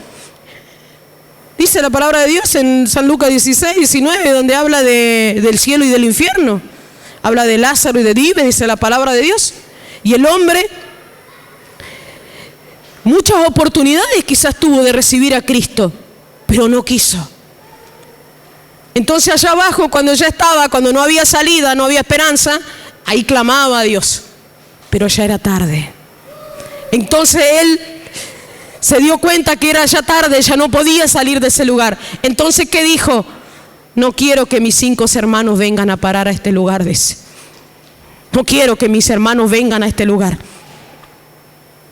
Dice la palabra de Dios en San Lucas 16, 19, donde habla del cielo y del infierno. Habla de Lázaro y de Dives, dice la palabra de Dios. Y el hombre, muchas oportunidades quizás tuvo de recibir a Cristo, pero no quiso. Entonces allá abajo, cuando ya estaba, cuando no había salida, no había esperanza, ahí clamaba a Dios, pero ya era tarde. Entonces él se dio cuenta que era ya tarde, ya no podía salir de ese lugar. Entonces, ¿qué dijo? No quiero que mis 5 hermanos vengan a parar a este lugar, dice. No quiero que mis hermanos vengan a este lugar.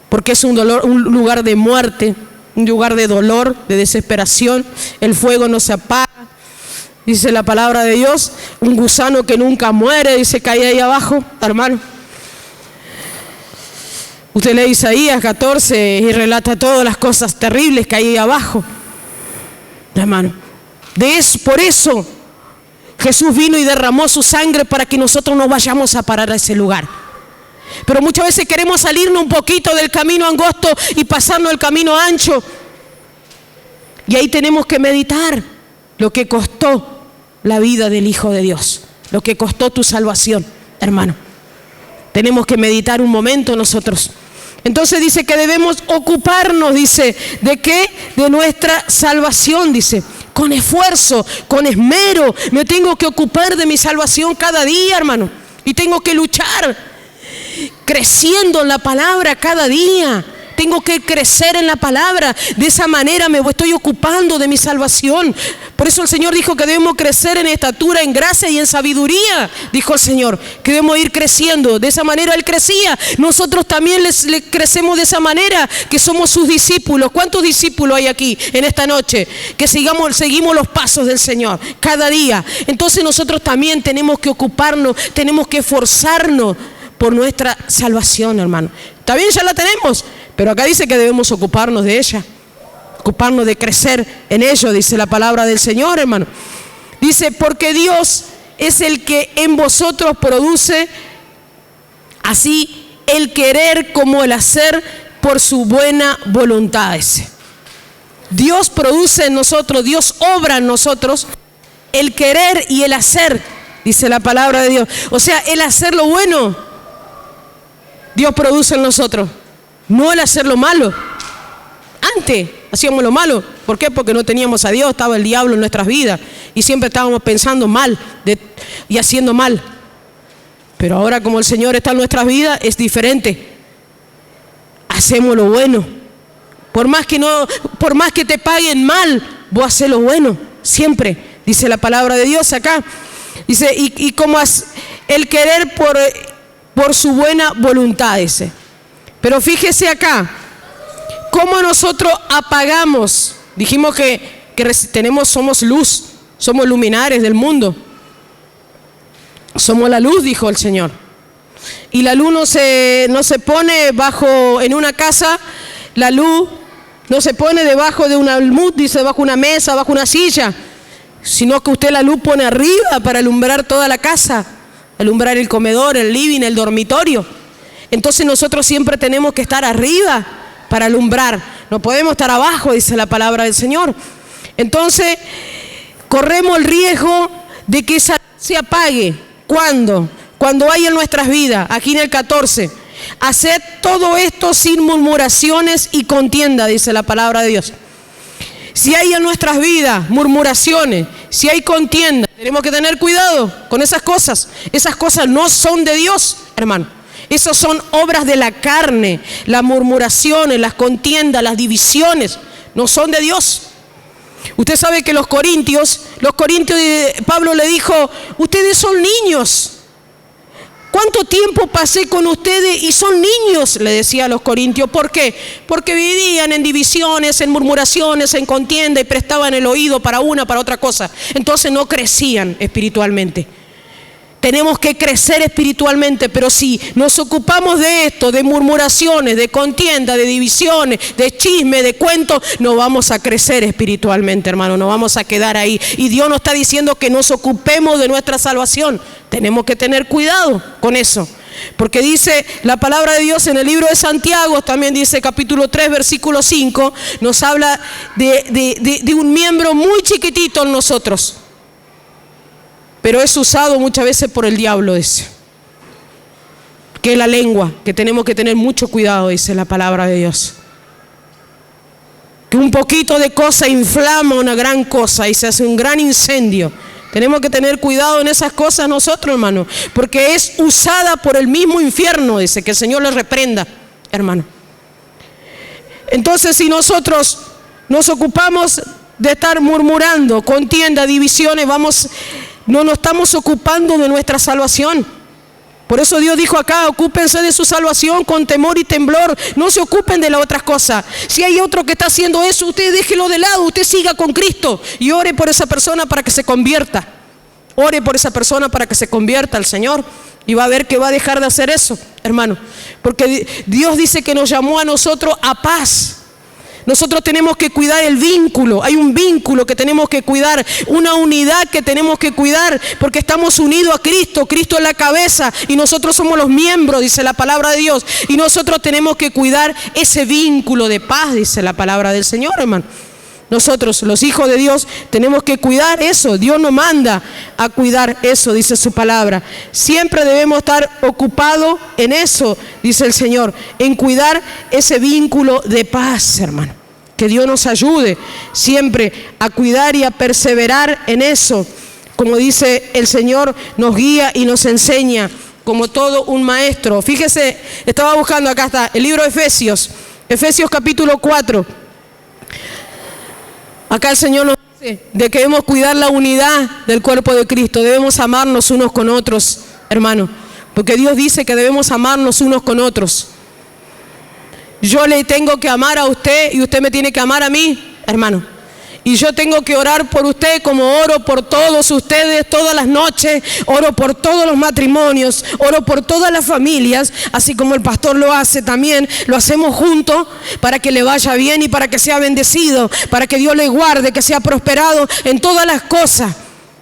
Porque es un lugar de muerte, un lugar de dolor, de desesperación. El fuego no se apaga. Dice la palabra de Dios, un gusano que nunca muere, dice, cae ahí abajo, hermano. Usted lee Isaías 14 y relata todas las cosas terribles que hay ahí abajo, hermano. Por eso Jesús vino y derramó su sangre para que nosotros no vayamos a parar a ese lugar. Pero muchas veces queremos salirnos un poquito del camino angosto y pasarnos el camino ancho. Y ahí tenemos que meditar lo que costó la vida del Hijo de Dios, lo que costó tu salvación, hermano. Tenemos que meditar un momento nosotros. Entonces dice que debemos ocuparnos, dice, ¿de qué? De nuestra salvación, dice. Con esfuerzo, con esmero, me tengo que ocupar de mi salvación cada día, hermano. Y tengo que luchar, creciendo en la palabra cada día. Tengo que crecer en la palabra. De esa manera me estoy ocupando de mi salvación. Por eso el Señor dijo que debemos crecer en estatura, en gracia y en sabiduría. Dijo el Señor que debemos ir creciendo. De esa manera Él crecía. Nosotros también le crecemos de esa manera, que somos sus discípulos. ¿Cuántos discípulos hay aquí en esta noche? Que seguimos los pasos del Señor cada día. Entonces nosotros también tenemos que ocuparnos, tenemos que esforzarnos por nuestra salvación, hermano. Está bien, ya la tenemos, pero acá dice que debemos ocuparnos de ella, ocuparnos de crecer en ello, dice la palabra del Señor, hermano. Dice, porque Dios es el que en vosotros produce así el querer como el hacer por su buena voluntad. Dios produce en nosotros, Dios obra en nosotros el querer y el hacer, dice la palabra de Dios. O sea, el hacer lo bueno, Dios produce en nosotros, no el hacer lo malo. Antes hacíamos lo malo. ¿Por qué? Porque no teníamos a Dios, estaba el diablo en nuestras vidas y siempre estábamos pensando mal y haciendo mal. Pero ahora, como el Señor está en nuestras vidas, es diferente. Hacemos lo bueno. Por más que te paguen mal, vos haces lo bueno, siempre, dice la palabra de Dios acá. Dice, y como el querer por su buena voluntad, dice. Pero fíjese acá, cómo nosotros apagamos. Dijimos que somos luz, somos luminares del mundo. Somos la luz, dijo el Señor. Y la luz no se pone en una casa, la luz no se pone debajo de un almud, dice, debajo de una mesa, bajo una silla, sino que usted la luz pone arriba para alumbrar toda la casa, alumbrar el comedor, el living, el dormitorio. Entonces nosotros siempre tenemos que estar arriba para alumbrar, no podemos estar abajo, dice la palabra del Señor. Entonces corremos el riesgo de que esa luz se apague. ¿Cuándo? Cuando hay en nuestras vidas, aquí en el 14, haced todo esto sin murmuraciones y contienda, dice la palabra de Dios. Si hay en nuestras vidas murmuraciones, si hay contienda, tenemos que tener cuidado con esas cosas. Esas cosas no son de Dios, hermano. Esas son obras de la carne. Las murmuraciones, las contiendas, las divisiones, no son de Dios. Usted sabe que los corintios, Pablo le dijo, ustedes son niños. ¿Cuánto tiempo pasé con ustedes y son niños? Le decía a los corintios. ¿Por qué? Porque vivían en divisiones, en murmuraciones, en contienda y prestaban el oído para una, para otra cosa. Entonces no crecían espiritualmente. Tenemos que crecer espiritualmente, pero si nos ocupamos de esto, de murmuraciones, de contienda, de divisiones, de chisme, de cuentos, no vamos a crecer espiritualmente, hermano, no vamos a quedar ahí. Y Dios nos está diciendo que nos ocupemos de nuestra salvación. Tenemos que tener cuidado con eso. Porque dice la palabra de Dios en el libro de Santiago, también dice capítulo 3, versículo 5, nos habla de un miembro muy chiquitito en nosotros. Pero es usado muchas veces por el diablo, dice. Que es la lengua, que tenemos que tener mucho cuidado, dice la palabra de Dios. Que un poquito de cosa inflama una gran cosa y se hace un gran incendio. Tenemos que tener cuidado en esas cosas nosotros, hermano. Porque es usada por el mismo infierno, dice, que el Señor le reprenda, hermano. Entonces, si nosotros nos ocupamos de estar murmurando, contienda, divisiones, no nos estamos ocupando de nuestra salvación. Por eso Dios dijo acá, ocúpense de su salvación con temor y temblor. No se ocupen de las otras cosas. Si hay otro que está haciendo eso, usted déjelo de lado, usted siga con Cristo y ore por esa persona para que se convierta. Ore por esa persona para que se convierta al Señor y va a ver que va a dejar de hacer eso, hermano. Porque Dios dice que nos llamó a nosotros a paz. Nosotros tenemos que cuidar el vínculo, hay un vínculo que tenemos que cuidar, una unidad que tenemos que cuidar, porque estamos unidos a Cristo, Cristo es la cabeza y nosotros somos los miembros, dice la palabra de Dios, y nosotros tenemos que cuidar ese vínculo de paz, dice la palabra del Señor, hermano. Nosotros, los hijos de Dios, tenemos que cuidar eso. Dios nos manda a cuidar eso, dice su palabra. Siempre debemos estar ocupados en eso, dice el Señor, en cuidar ese vínculo de paz, hermano. Que Dios nos ayude siempre a cuidar y a perseverar en eso. Como dice el Señor, nos guía y nos enseña como todo un maestro. Fíjese, estaba buscando, acá está, el libro de Efesios, Efesios capítulo 4. Acá el Señor nos dice de que debemos cuidar la unidad del cuerpo de Cristo. Debemos amarnos unos con otros, hermano. Porque Dios dice que debemos amarnos unos con otros. Yo le tengo que amar a usted y usted me tiene que amar a mí, hermano. Y yo tengo que orar por usted como oro por todos ustedes todas las noches, oro por todos los matrimonios, oro por todas las familias, así como el pastor lo hace también, lo hacemos juntos para que le vaya bien y para que sea bendecido, para que Dios le guarde, que sea prosperado en todas las cosas,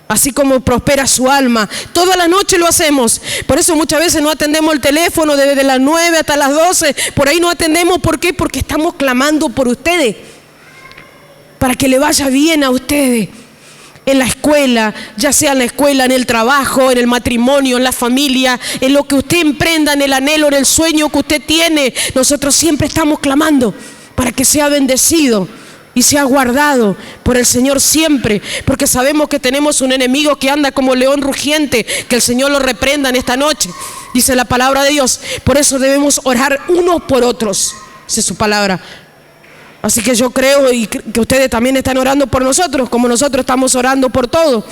así como prospera su alma. Toda la noche lo hacemos, por eso muchas veces no atendemos el teléfono desde las 9 hasta las 12, por ahí no atendemos, ¿por qué? Porque estamos clamando por ustedes. Para que le vaya bien a ustedes en la escuela, ya sea en la escuela, en el trabajo, en el matrimonio, en la familia, en lo que usted emprenda, en el anhelo, en el sueño que usted tiene. Nosotros siempre estamos clamando para que sea bendecido y sea guardado por el Señor siempre, porque sabemos que tenemos un enemigo que anda como león rugiente. Que el Señor lo reprenda en esta noche, dice la palabra de Dios. Por eso debemos orar unos por otros, dice su palabra. Así que yo creo y que ustedes también están orando por nosotros, como nosotros estamos orando por todo.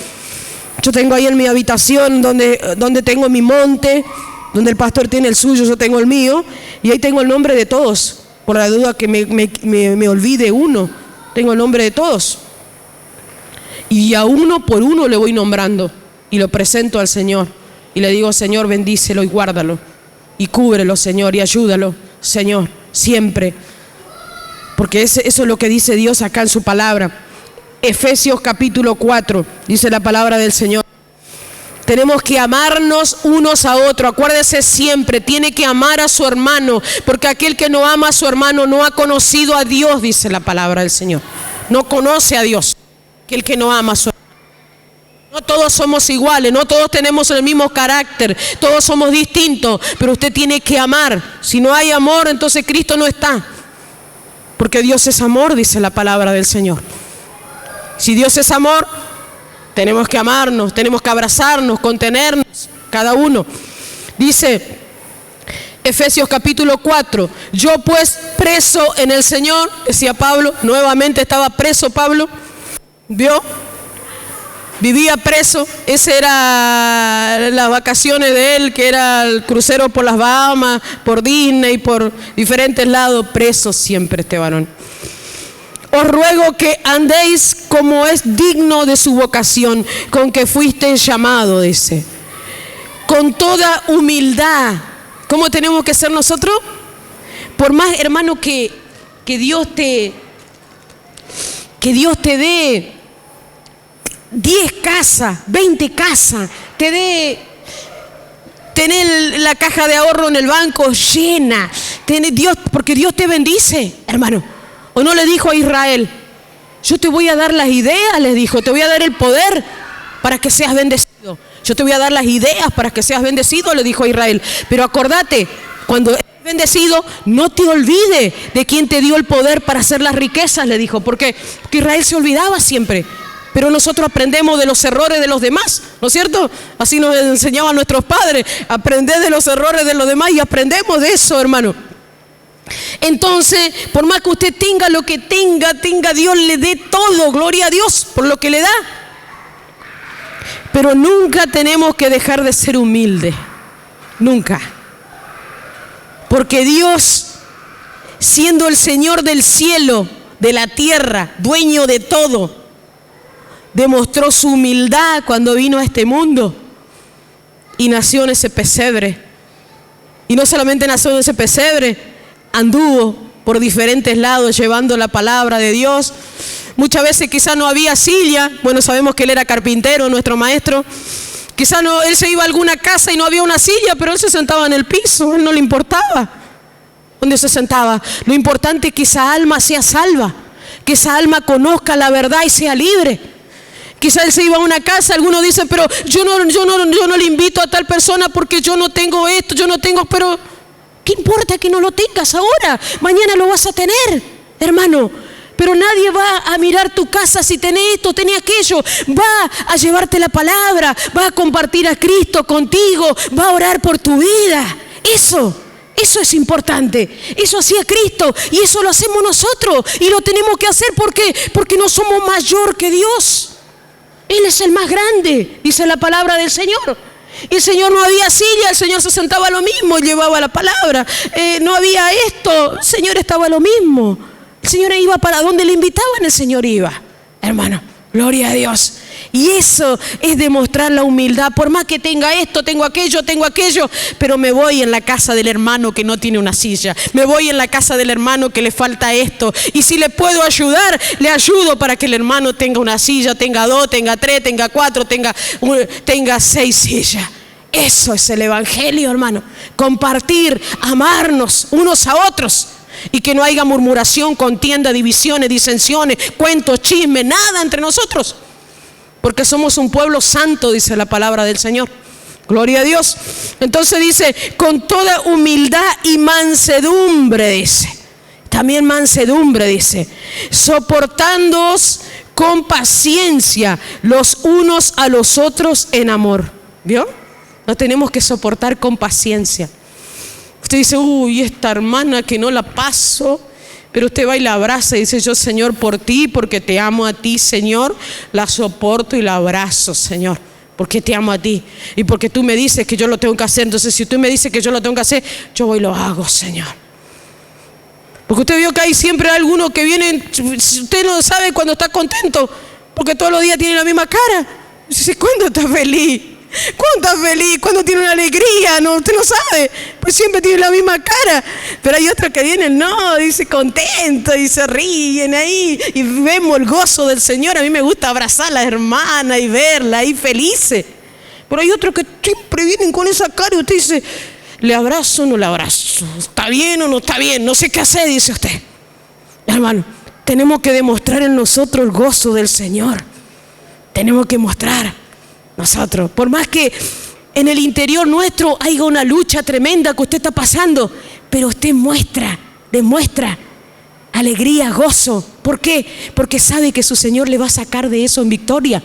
Yo tengo ahí en mi habitación donde tengo mi monte, donde el pastor tiene el suyo, yo tengo el mío, y ahí tengo el nombre de todos, por la duda que me olvide uno. Tengo el nombre de todos. Y a uno por uno le voy nombrando y lo presento al Señor. Y le digo, Señor, bendícelo y guárdalo. Y cúbrelo, Señor, y ayúdalo, Señor, siempre. Porque eso es lo que dice Dios acá en su palabra. Efesios capítulo 4, dice la palabra del Señor. Tenemos que amarnos unos a otros. Acuérdese siempre, tiene que amar a su hermano, porque aquel que no ama a su hermano no ha conocido a Dios, dice la palabra del Señor. No conoce a Dios, aquel que no ama a su hermano. No todos somos iguales, no todos tenemos el mismo carácter, todos somos distintos, pero usted tiene que amar. Si no hay amor, entonces Cristo no está. Porque Dios es amor, dice la palabra del Señor. Si Dios es amor, tenemos que amarnos, tenemos que abrazarnos, contenernos, cada uno. Dice Efesios capítulo 4, yo pues preso en el Señor, decía Pablo, nuevamente estaba preso Pablo, ¿vio? Vivía preso, ese era las vacaciones de él, que era el crucero por las Bahamas, por Disney, por diferentes lados, preso siempre este varón. Os ruego que andéis como es digno de su vocación, con que fuisteis llamado, dice. Con toda humildad. ¿Cómo tenemos que ser nosotros? Por más, hermano, que Dios te dé 10 casas, 20 casas, te dé tener la caja de ahorro en el banco llena, porque Dios te bendice, hermano. ¿O no le dijo a Israel? Yo te voy a dar las ideas, les dijo, te voy a dar el poder para que seas bendecido. Yo te voy a dar las ideas para que seas bendecido, le dijo a Israel. Pero acordate, cuando eres bendecido, no te olvides de quién te dio el poder para hacer las riquezas, le dijo. Porque Israel se olvidaba siempre. Pero nosotros aprendemos de los errores de los demás, ¿no es cierto? Así nos enseñaban nuestros padres, aprender de los errores de los demás, y aprendemos de eso, hermano. Entonces, por más que usted tenga lo que tenga, Dios le dé todo, gloria a Dios por lo que le da. Pero nunca tenemos que dejar de ser humildes, nunca. Porque Dios, siendo el Señor del cielo, de la tierra, dueño de todo, demostró su humildad cuando vino a este mundo y nació en ese pesebre. Y no solamente nació en ese pesebre, anduvo por diferentes lados llevando la palabra de Dios. Muchas veces quizás no había silla. Bueno, sabemos que él era carpintero, nuestro maestro. Quizás no, él se iba a alguna casa y no había una silla, pero él se sentaba en el piso, él no le importaba dónde se sentaba. Lo importante es que esa alma sea salva, que esa alma conozca la verdad y sea libre. Quizás él se iba a una casa, algunos dicen, pero yo no le invito a tal persona porque yo no tengo esto, pero ¿qué importa que no lo tengas ahora? Mañana lo vas a tener, hermano. Pero nadie va a mirar tu casa si tenés esto, tenés aquello. Va a llevarte la palabra, va a compartir a Cristo contigo, va a orar por tu vida. Eso es importante. Eso hacía Cristo y eso lo hacemos nosotros. Y lo tenemos que hacer porque no somos mayor que Dios. Él es el más grande, dice la palabra del Señor. Y el Señor no había silla, el Señor se sentaba a lo mismo y llevaba la palabra. No había esto, el Señor estaba a lo mismo. El Señor iba para donde le invitaban, el Señor iba. Hermano, gloria a Dios. Y eso es demostrar la humildad. Por más que tenga esto, tengo aquello, pero me voy en la casa del hermano que no tiene una silla. Me voy en la casa del hermano que le falta esto. Y si le puedo ayudar, le ayudo para que el hermano tenga una silla, tenga 2, tenga 3, tenga 4, tenga 6 sillas. Eso es el evangelio, hermano. Compartir, amarnos unos a otros. Y que no haya murmuración, contienda, divisiones, disensiones, cuentos, chismes, nada entre nosotros. Porque somos un pueblo santo, dice la palabra del Señor. Gloria a Dios. Entonces dice, con toda humildad y mansedumbre, dice. también mansedumbre, dice, soportándoos con paciencia los unos a los otros en amor. ¿Vio? Nos tenemos que soportar con paciencia. Usted dice, uy, esta hermana que no la paso, pero usted va y la abraza y dice, yo, Señor, por ti, porque te amo a ti, Señor, la soporto y la abrazo, Señor, porque te amo a ti y porque tú me dices que yo lo tengo que hacer. Entonces, si tú me dices que yo lo tengo que hacer, yo voy y lo hago, Señor. Porque usted vio que hay siempre alguno que viene, usted no sabe cuando está contento, porque todos los días tiene la misma cara. Dice, ¿cuándo está feliz? ¿Cuándo está feliz? ¿Cuándo tiene una alegría? No, usted no sabe, pues siempre tiene la misma cara. Pero hay otros que vienen, no, dice contento y se ríen ahí y vemos el gozo del Señor. A mí me gusta abrazar a la hermana y verla ahí felices. Pero hay otros que siempre vienen con esa cara y usted dice, ¿le abrazo o no le abrazo? ¿Está bien o no está bien? No sé qué hacer, dice usted. Hermano, tenemos que demostrar en nosotros el gozo del Señor. Tenemos que mostrar nosotros. Por más que en el interior nuestro haya una lucha tremenda que usted está pasando, pero usted demuestra alegría, gozo. ¿Por qué? Porque sabe que su Señor le va a sacar de eso en victoria.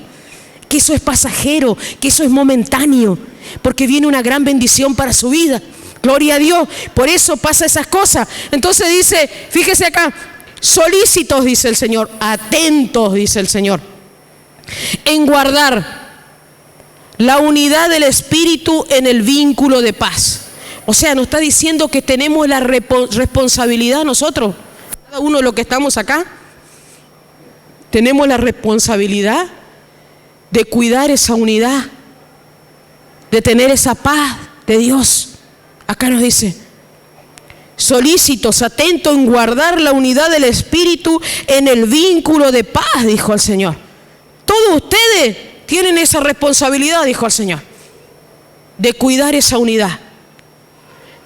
Que eso es pasajero, que eso es momentáneo, porque viene una gran bendición para su vida. Gloria a Dios, por eso pasa esas cosas. Entonces dice, fíjese acá, solícitos, dice el Señor, atentos, dice el Señor, en guardar la unidad del Espíritu en el vínculo de paz. O sea, nos está diciendo que tenemos la responsabilidad nosotros, cada uno de los que estamos acá, tenemos la responsabilidad de cuidar esa unidad, de tener esa paz de Dios. Acá nos dice, solícitos, atentos en guardar la unidad del Espíritu en el vínculo de paz, dijo el Señor. Todos ustedes tienen esa responsabilidad, dijo el Señor, de cuidar esa unidad.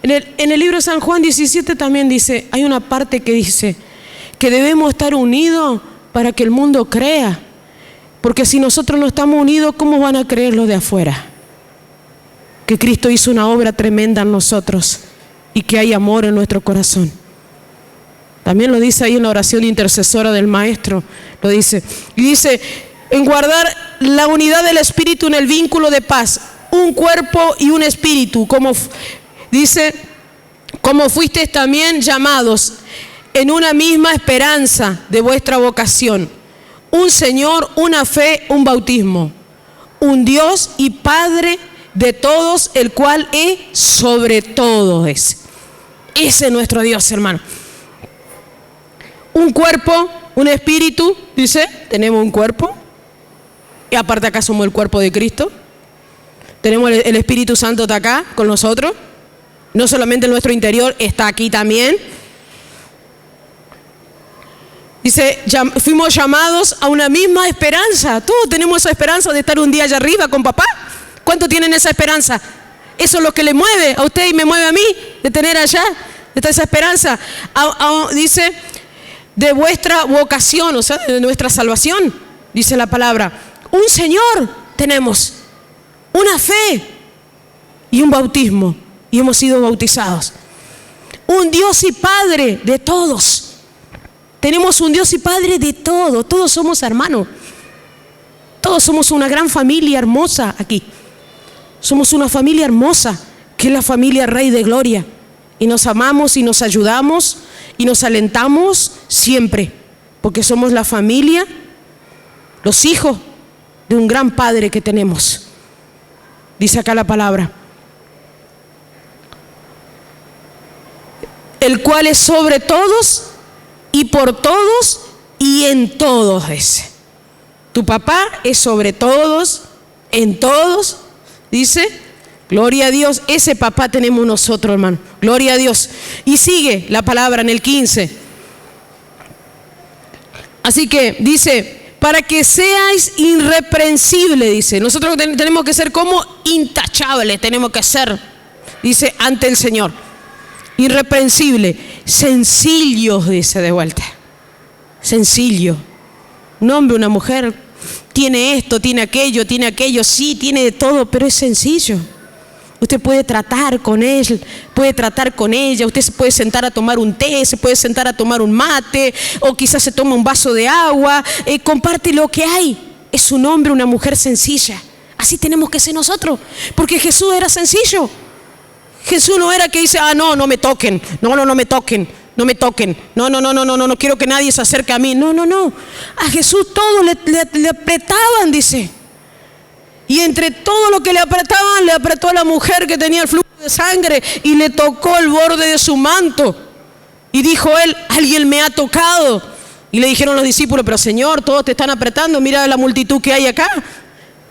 En el libro de San Juan 17 también dice, hay una parte que dice que debemos estar unidos para que el mundo crea. Porque si nosotros no estamos unidos, ¿cómo van a creer los de afuera? Que Cristo hizo una obra tremenda en nosotros y que hay amor en nuestro corazón. También lo dice ahí en la oración intercesora del Maestro, lo dice. Y dice, en guardar la unidad del Espíritu en el vínculo de paz, un cuerpo y un espíritu, como dice, como fuisteis también llamados en una misma esperanza de vuestra vocación. Un Señor, una fe, un bautismo, un Dios y Padre de todos, el cual es sobre todo ese. Ese es nuestro Dios, hermano. Un cuerpo, un espíritu, dice, tenemos un cuerpo, y aparte acá somos el cuerpo de Cristo. Tenemos el Espíritu Santo está acá con nosotros, no solamente en nuestro interior, está aquí también. Dice, fuimos llamados a una misma esperanza. Todos tenemos esa esperanza de estar un día allá arriba con papá. ¿Cuántos tienen esa esperanza? Eso es lo que le mueve a usted y me mueve a mí, de tener allá, de esa esperanza. Dice, de vuestra vocación, o sea, de nuestra salvación, dice la palabra. Un Señor tenemos, una fe y un bautismo, y hemos sido bautizados. Un Dios y Padre de todos. Tenemos un Dios y Padre de todo. Todos somos hermanos. Todos somos una gran familia hermosa aquí. Somos una familia hermosa, que es la familia Rey de Gloria. Y nos amamos y nos ayudamos y nos alentamos siempre. Porque somos la familia, los hijos de un gran Padre que tenemos. Dice acá la palabra. El cual es sobre todos y por todos y en todos ese. Tu papá es sobre todos, en todos, dice, gloria a Dios, ese papá tenemos nosotros, hermano, gloria a Dios. Y sigue la palabra en el 15. Así que dice, para que seáis irreprensibles, dice, nosotros tenemos que ser como intachables, tenemos que ser, dice, ante el Señor. Irreprensible, sencillos, dice de vuelta. Sencillo. Un hombre, una mujer, tiene esto, tiene aquello, sí, tiene de todo, pero es sencillo. Usted puede tratar con él, puede tratar con ella, usted se puede sentar a tomar un té, se puede sentar a tomar un mate, o quizás se toma un vaso de agua, comparte lo que hay. Es un hombre, una mujer sencilla. Así tenemos que ser nosotros, porque Jesús era sencillo. Jesús no era que dice, no me toquen, no me toquen, no me toquen, no quiero que nadie se acerque a mí. No. A Jesús todo le apretaban, dice. Y entre todo lo que le apretaban, le apretó a la mujer que tenía el flujo de sangre y le tocó el borde de su manto. Y dijo él, alguien me ha tocado. Y le dijeron los discípulos, pero Señor, todos te están apretando, mira la multitud que hay acá.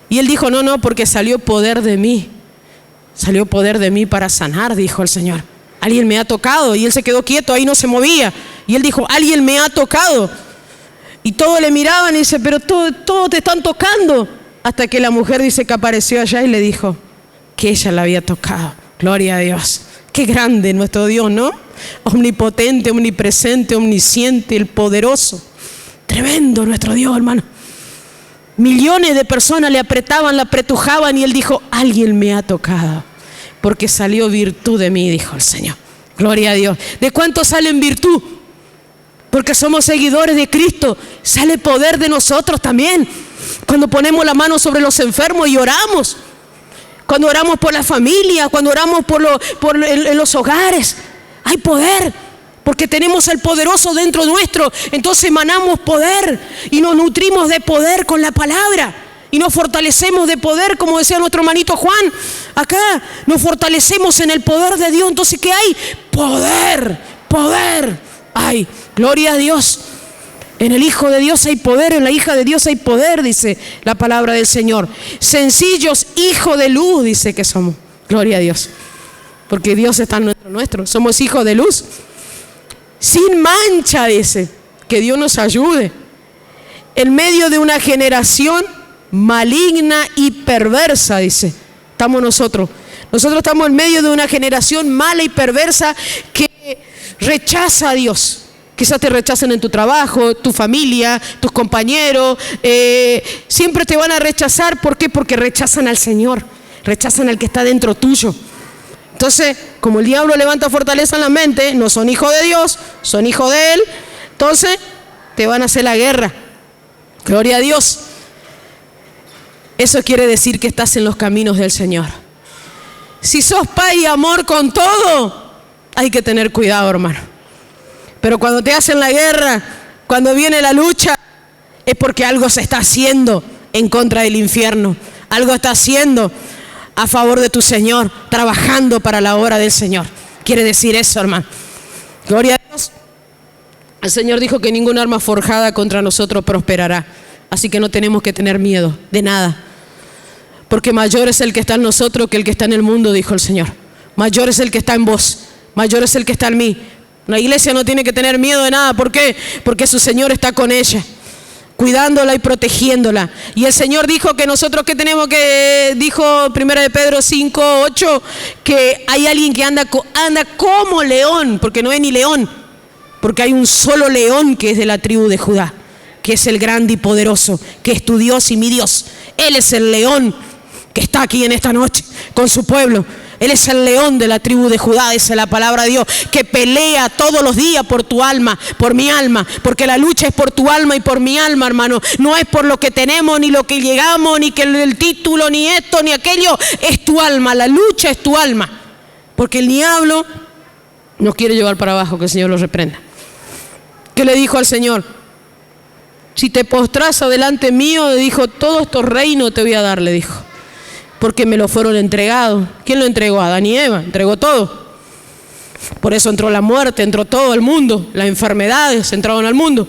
Y él dijo, no, porque salió poder de mí. Salió poder de mí para sanar, dijo el Señor. Alguien me ha tocado. Y él se quedó quieto, ahí no se movía. Y él dijo, alguien me ha tocado. Y todos le miraban y dice, pero todos te están tocando. Hasta que la mujer dice que apareció allá y le dijo que ella la había tocado. Gloria a Dios. Qué grande nuestro Dios, ¿no? Omnipotente, omnipresente, omnisciente, el poderoso. Tremendo nuestro Dios, hermano. Millones de personas le apretaban, le apretujaban y él dijo, alguien me ha tocado, porque salió virtud de mí, dijo el Señor. Gloria a Dios. ¿De cuánto sale en virtud? Porque somos seguidores de Cristo. Sale poder de nosotros también. Cuando ponemos la mano sobre los enfermos y oramos. Cuando oramos por la familia, cuando oramos en los hogares. Hay poder, porque tenemos el poderoso dentro nuestro. Entonces emanamos poder y nos nutrimos de poder con la palabra. Y nos fortalecemos de poder, como decía nuestro hermanito Juan. Acá nos fortalecemos en el poder de Dios. Entonces, ¿qué hay? Poder. Ay, gloria a Dios. En el Hijo de Dios hay poder, en la hija de Dios hay poder, dice la palabra del Señor. Sencillos, hijo de luz, dice que somos. Gloria a Dios. Porque Dios está en nuestro. Somos hijos de luz. Sin mancha, dice. Que Dios nos ayude. En medio de una generación maligna y perversa, dice. Estamos nosotros. Nosotros estamos en medio de una generación mala y perversa que rechaza a Dios. Quizás te rechacen en tu trabajo, tu familia, tus compañeros. Siempre te van a rechazar. ¿Por qué? Porque rechazan al Señor. Rechazan al que está dentro tuyo. Entonces, como el diablo levanta fortaleza en la mente, no son hijos de Dios, son hijos de Él. Entonces, te van a hacer la guerra. Gloria a Dios. Eso quiere decir que estás en los caminos del Señor. Si sos paz y amor con todo, hay que tener cuidado, hermano. Pero cuando te hacen la guerra, cuando viene la lucha, es porque algo se está haciendo en contra del infierno. Algo está haciendo a favor de tu Señor, trabajando para la obra del Señor. Quiere decir eso, hermano. Gloria a Dios. El Señor dijo que ninguna arma forjada contra nosotros prosperará. Así que no tenemos que tener miedo de nada. Porque mayor es el que está en nosotros que el que está en el mundo, dijo el Señor. Mayor es el que está en vos. Mayor es el que está en mí. La iglesia no tiene que tener miedo de nada. ¿Por qué? Porque su Señor está con ella, cuidándola y protegiéndola. Y el Señor dijo que nosotros que tenemos que, dijo 1 de Pedro 5:8, que hay alguien que anda como león, porque no es ni león, porque hay un solo león que es de la tribu de Judá, que es el grande y poderoso, que es tu Dios y mi Dios. Él es el león que está aquí en esta noche con su pueblo. Él es el león de la tribu de Judá, dice la palabra de Dios, que pelea todos los días por tu alma, por mi alma, porque la lucha es por tu alma y por mi alma, hermano. No es por lo que tenemos, ni lo que llegamos, ni que el título, ni esto, ni aquello. Es tu alma, la lucha es tu alma. Porque el diablo nos quiere llevar para abajo, que el Señor lo reprenda. ¿Qué le dijo al Señor? Si te postras delante mío, le dijo, todos estos reinos te voy a dar, le dijo. Porque me lo fueron entregados. ¿Quién lo entregó? Adán y Eva. Entregó todo. Por eso entró la muerte, entró todo el mundo. Las enfermedades entraron al mundo.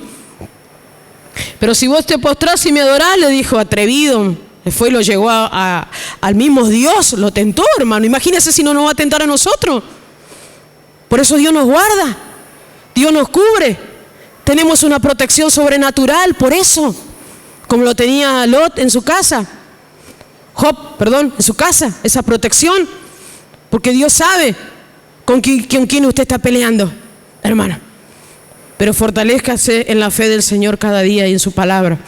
Pero si vos te postrás y me adorás, le dijo, atrevido. Fue y lo llegó al mismo Dios. Lo tentó, hermano. Imagínense si no nos va a tentar a nosotros. Por eso Dios nos guarda. Dios nos cubre. Tenemos una protección sobrenatural. Por eso. Como lo tenía Lot en su casa. En su casa, esa protección, porque Dios sabe con quién usted está peleando, hermano. Pero fortalézcase en la fe del Señor cada día y en su palabra.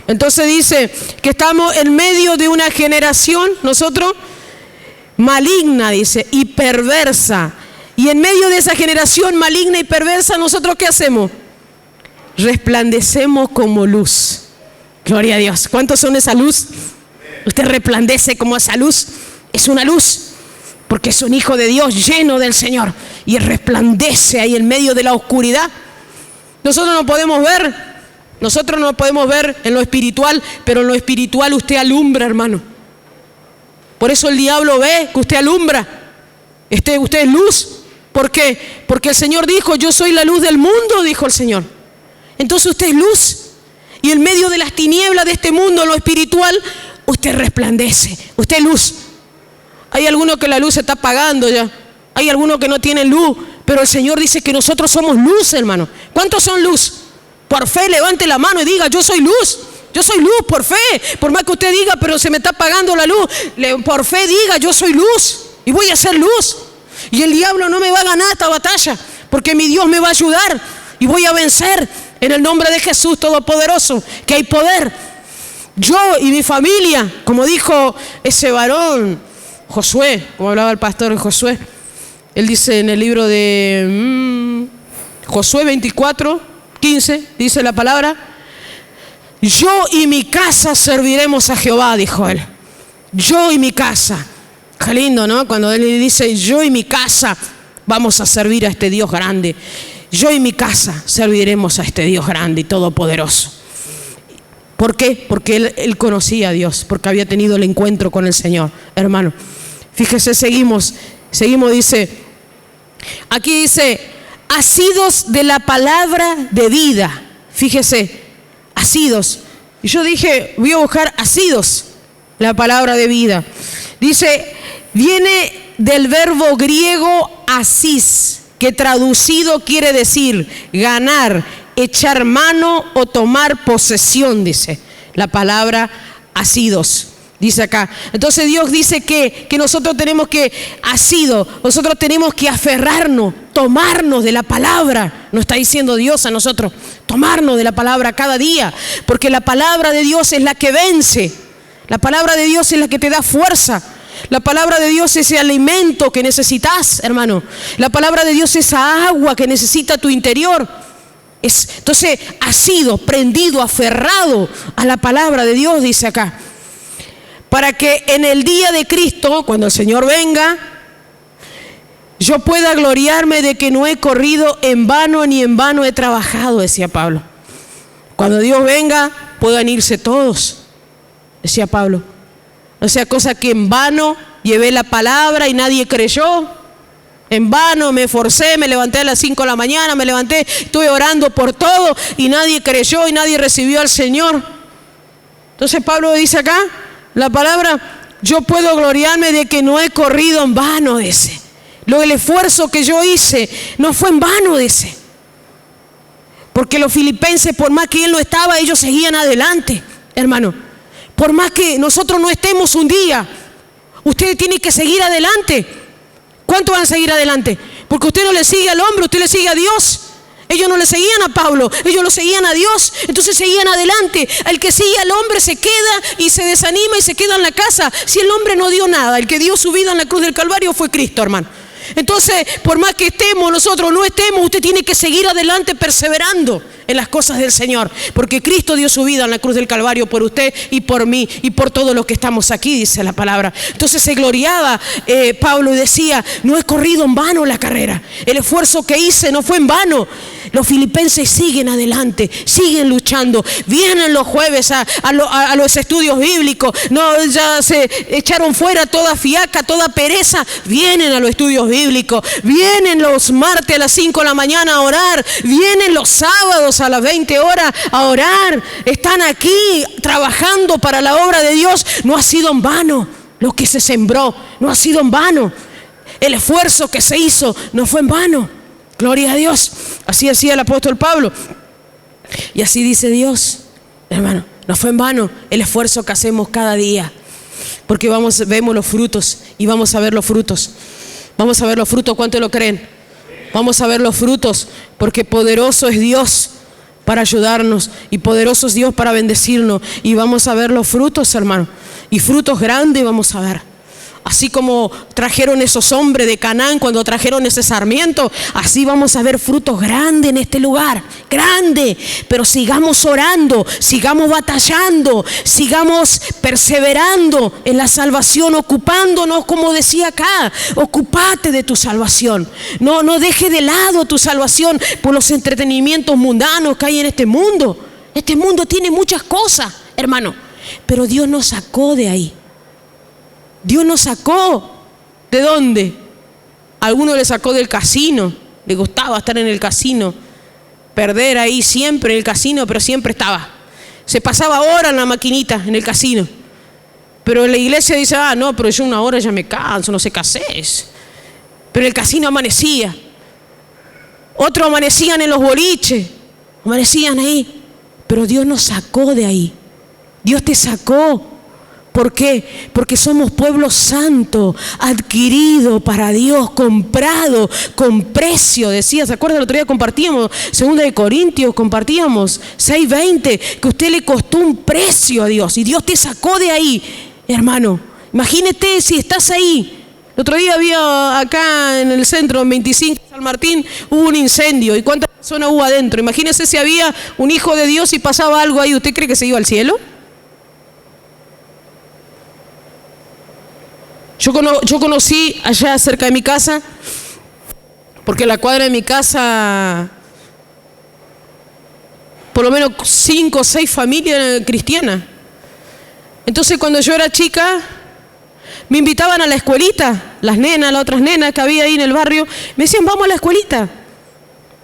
Entonces dice que estamos en medio de una generación, nosotros, maligna, dice, y perversa. Y en medio de esa generación maligna y perversa, ¿nosotros qué hacemos? Resplandecemos como luz. Gloria a Dios. ¿Cuántos son esa luz? Usted resplandece como esa luz. Es una luz, porque es un hijo de Dios lleno del Señor. Y resplandece ahí en medio de la oscuridad. Nosotros no podemos ver. Nosotros no podemos ver en lo espiritual, pero en lo espiritual usted alumbra, hermano. Por eso el diablo ve que usted alumbra. Usted es luz. ¿Por qué? Porque el Señor dijo, yo soy la luz del mundo, dijo el Señor. Entonces usted es luz. Y en medio de las tinieblas de este mundo, en lo espiritual, usted resplandece. Usted es luz. Hay algunos que la luz se está apagando ya. Hay algunos que no tienen luz. Pero el Señor dice que nosotros somos luz, hermano. ¿Cuántos son luz? Por fe, levante la mano y diga, yo soy luz. Yo soy luz por fe. Por más que usted diga, pero se me está apagando la luz. Por fe diga, yo soy luz. Y voy a ser luz. Y el diablo no me va a ganar esta batalla. Porque mi Dios me va a ayudar. Y voy a vencer en el nombre de Jesús Todopoderoso. Que hay poder. Yo y mi familia, como dijo ese varón, Josué, como hablaba el pastor Josué. Él dice en el libro de Josué 24:15, dice la palabra, yo y mi casa serviremos a Jehová, dijo él. Yo y mi casa. Qué lindo, ¿no? Cuando él dice, yo y mi casa vamos a servir a este Dios grande. Yo y mi casa serviremos a este Dios grande y todopoderoso. ¿Por qué? Porque él conocía a Dios, porque había tenido el encuentro con el Señor, hermano. Fíjese, seguimos, dice, aquí dice, asidos de la palabra de vida. Fíjese, asidos. Y yo dije, voy a buscar asidos, la palabra de vida. Dice, viene del verbo griego asis, que traducido quiere decir ganar, echar mano o tomar posesión, dice la palabra asidos. Dice acá. Entonces Dios dice que nosotros tenemos que, asido, nosotros tenemos que aferrarnos, tomarnos de la palabra. Nos está diciendo Dios a nosotros, tomarnos de la palabra cada día. Porque la palabra de Dios es la que vence. La palabra de Dios es la que te da fuerza. La palabra de Dios es ese alimento que necesitas, hermano. La palabra de Dios es esa agua que necesita tu interior. Entonces, asido, prendido, aferrado a la palabra de Dios, dice acá. Para que en el día de Cristo, cuando el Señor venga, yo pueda gloriarme de que no he corrido en vano ni en vano he trabajado, decía Pablo. Cuando Dios venga, puedan irse todos, decía Pablo. No sea cosa que en vano llevé la palabra y nadie creyó. En vano me esforcé, me levanté a las 5 de la mañana, estuve orando por todo y nadie creyó y nadie recibió al Señor. Entonces Pablo dice acá, la palabra, yo puedo gloriarme de que no he corrido en vano, dice. El esfuerzo que yo hice no fue en vano, dice. Porque los filipenses, por más que él no estaba, ellos seguían adelante, hermano. Por más que nosotros no estemos un día, usted tiene que seguir adelante. ¿Cuánto van a seguir adelante? Porque usted no le sigue al hombre, usted le sigue a Dios. Ellos no le seguían a Pablo, ellos lo seguían a Dios, entonces seguían adelante. El que sigue al hombre se queda y se desanima y se queda en la casa. Si el hombre no dio nada, el que dio su vida en la cruz del Calvario fue Cristo, hermano. Entonces, por más que estemos, nosotros no estemos, usted tiene que seguir adelante perseverando en las cosas del Señor, porque Cristo dio su vida en la cruz del Calvario por usted y por mí y por todos los que estamos aquí, dice la palabra. Entonces se gloriaba Pablo y decía, no he corrido en vano la carrera, el esfuerzo que hice no fue en vano. Los filipenses siguen adelante, siguen luchando, vienen los jueves a los estudios bíblicos, no, ya se echaron fuera toda fiaca, toda pereza, vienen a los estudios bíblicos, vienen los martes a las 5 de la mañana a orar, vienen los sábados a las 20 horas a orar, están aquí trabajando para la obra de Dios. No ha sido en vano lo que se sembró, no ha sido en vano, el esfuerzo que se hizo no fue en vano. Gloria a Dios. Así decía el apóstol Pablo. Y así dice Dios, hermano, no fue en vano el esfuerzo que hacemos cada día. Porque vemos los frutos y vamos a ver los frutos. Vamos a ver los frutos, ¿cuánto lo creen? Vamos a ver los frutos, porque poderoso es Dios para ayudarnos y poderoso es Dios para bendecirnos. Y vamos a ver los frutos, hermano. Y frutos grandes vamos a ver. Así como trajeron esos hombres de Canaán cuando trajeron ese sarmiento, así vamos a ver frutos grandes en este lugar, grande. Pero sigamos orando, sigamos batallando, sigamos perseverando en la salvación, ocupándonos, como decía acá, ocúpate de tu salvación. No dejes de lado tu salvación por los entretenimientos mundanos que hay en este mundo. Este mundo tiene muchas cosas, hermano, pero Dios nos sacó de ahí. Dios nos sacó. ¿De dónde? A alguno le sacó del casino. Le gustaba estar en el casino, perder ahí siempre en el casino, pero siempre estaba. Se pasaba horas en la maquinita, en el casino. Pero en la iglesia dice, no, pero yo una hora ya me canso, no sé qué haces. Pero el casino amanecía. Otros amanecían en los boliches, amanecían ahí. Pero Dios nos sacó de ahí. Dios te sacó. ¿Por qué? Porque somos pueblo santo, adquirido para Dios, comprado con precio. Decía, ¿se acuerdan? El otro día compartíamos, 2 de Corintios, compartíamos 6:20, que a usted le costó un precio a Dios y Dios te sacó de ahí, hermano. Imagínate si estás ahí. El otro día había acá en el centro, en 25 San Martín, hubo un incendio. ¿Y cuántas personas hubo adentro? Imagínese si había un hijo de Dios y pasaba algo ahí. ¿Usted cree que se iba al cielo? Yo conocí allá cerca de mi casa, porque en la cuadra de mi casa, por lo menos 5 o 6 familias cristianas. Entonces cuando yo era chica, me invitaban a la escuelita, las nenas, las otras nenas que había ahí en el barrio, me decían, vamos a la escuelita.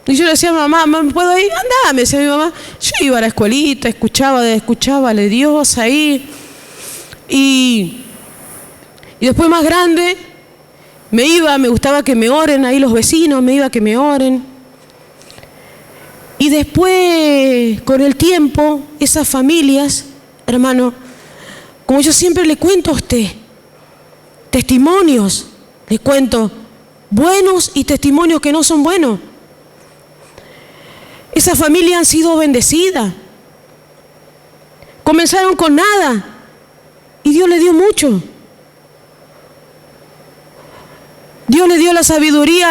Y yo le decía, mamá, ¿me puedo ir? Andá, me decía mi mamá. Yo iba a la escuelita, escuchaba de Dios ahí. Y después más grande, me gustaba que me oren ahí los vecinos, me iba a que me oren. Y después, con el tiempo, esas familias, hermano, como yo siempre le cuento a usted, testimonios, les cuento, buenos y testimonios que no son buenos. Esas familias han sido bendecidas. Comenzaron con nada y Dios les dio mucho. Dios le dio la sabiduría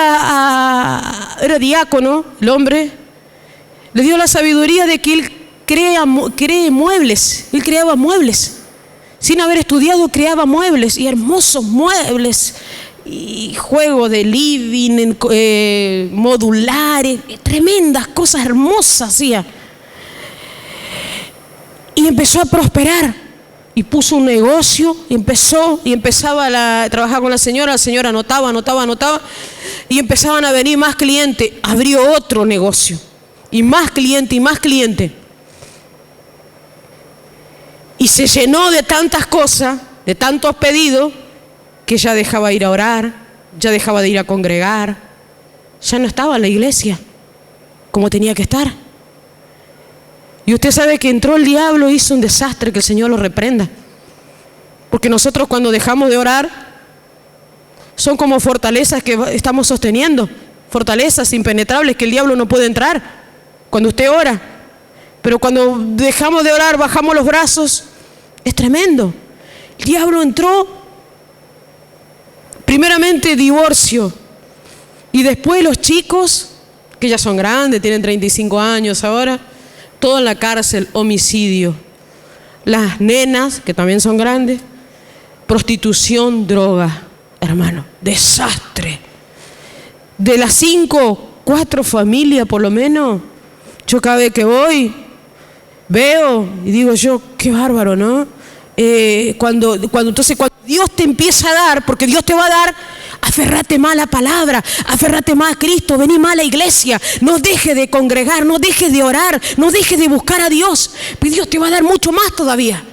era diácono, el hombre, le dio la sabiduría de que él cree muebles, él creaba muebles, sin haber estudiado creaba muebles y hermosos muebles, y juegos de living, modulares, tremendas cosas hermosas hacía. Y empezó a prosperar. Y puso un negocio, y empezaba a trabajar con la señora anotaba, y empezaban a venir más clientes, abrió otro negocio, y más cliente, y se llenó de tantas cosas, de tantos pedidos, que ya dejaba de ir a orar, ya dejaba de ir a congregar, ya no estaba en la iglesia como tenía que estar. Y usted sabe que entró el diablo, hizo un desastre, que el Señor lo reprenda. Porque nosotros cuando dejamos de orar, son como fortalezas que estamos sosteniendo, fortalezas impenetrables que el diablo no puede entrar cuando usted ora. Pero cuando dejamos de orar, bajamos los brazos, es tremendo. El diablo entró, primeramente divorcio, y después los chicos, que ya son grandes, tienen 35 años ahora, todo en la cárcel, homicidio. Las nenas, que también son grandes, prostitución, droga, hermano, desastre. De las 5, 4 familias por lo menos, yo cada vez que voy, veo y digo yo, qué bárbaro, ¿no? Cuando Dios te empieza a dar, porque Dios te va a dar, aferrate más a la palabra, aferrate más a Cristo, vení más a la iglesia, no dejes de congregar, no dejes de orar, no dejes de buscar a Dios, pues Dios te va a dar mucho más todavía,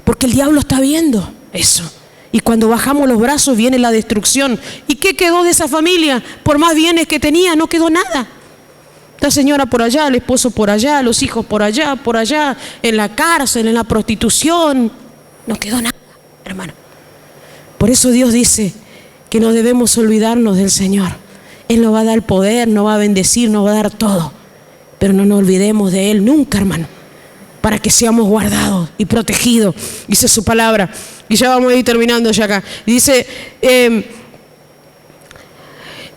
porque el diablo está viendo eso. Y cuando bajamos los brazos viene la destrucción. ¿Y qué quedó de esa familia? Por más bienes que tenía, no quedó nada. La señora por allá, el esposo por allá, los hijos por allá, en la cárcel, en la prostitución. No quedó nada, hermano. Por eso Dios dice que no debemos olvidarnos del Señor. Él nos va a dar poder, nos va a bendecir, nos va a dar todo. Pero no nos olvidemos de Él nunca, hermano. para que seamos guardados y protegidos, dice su palabra. Y ya vamos a ir terminando ya acá. Y dice,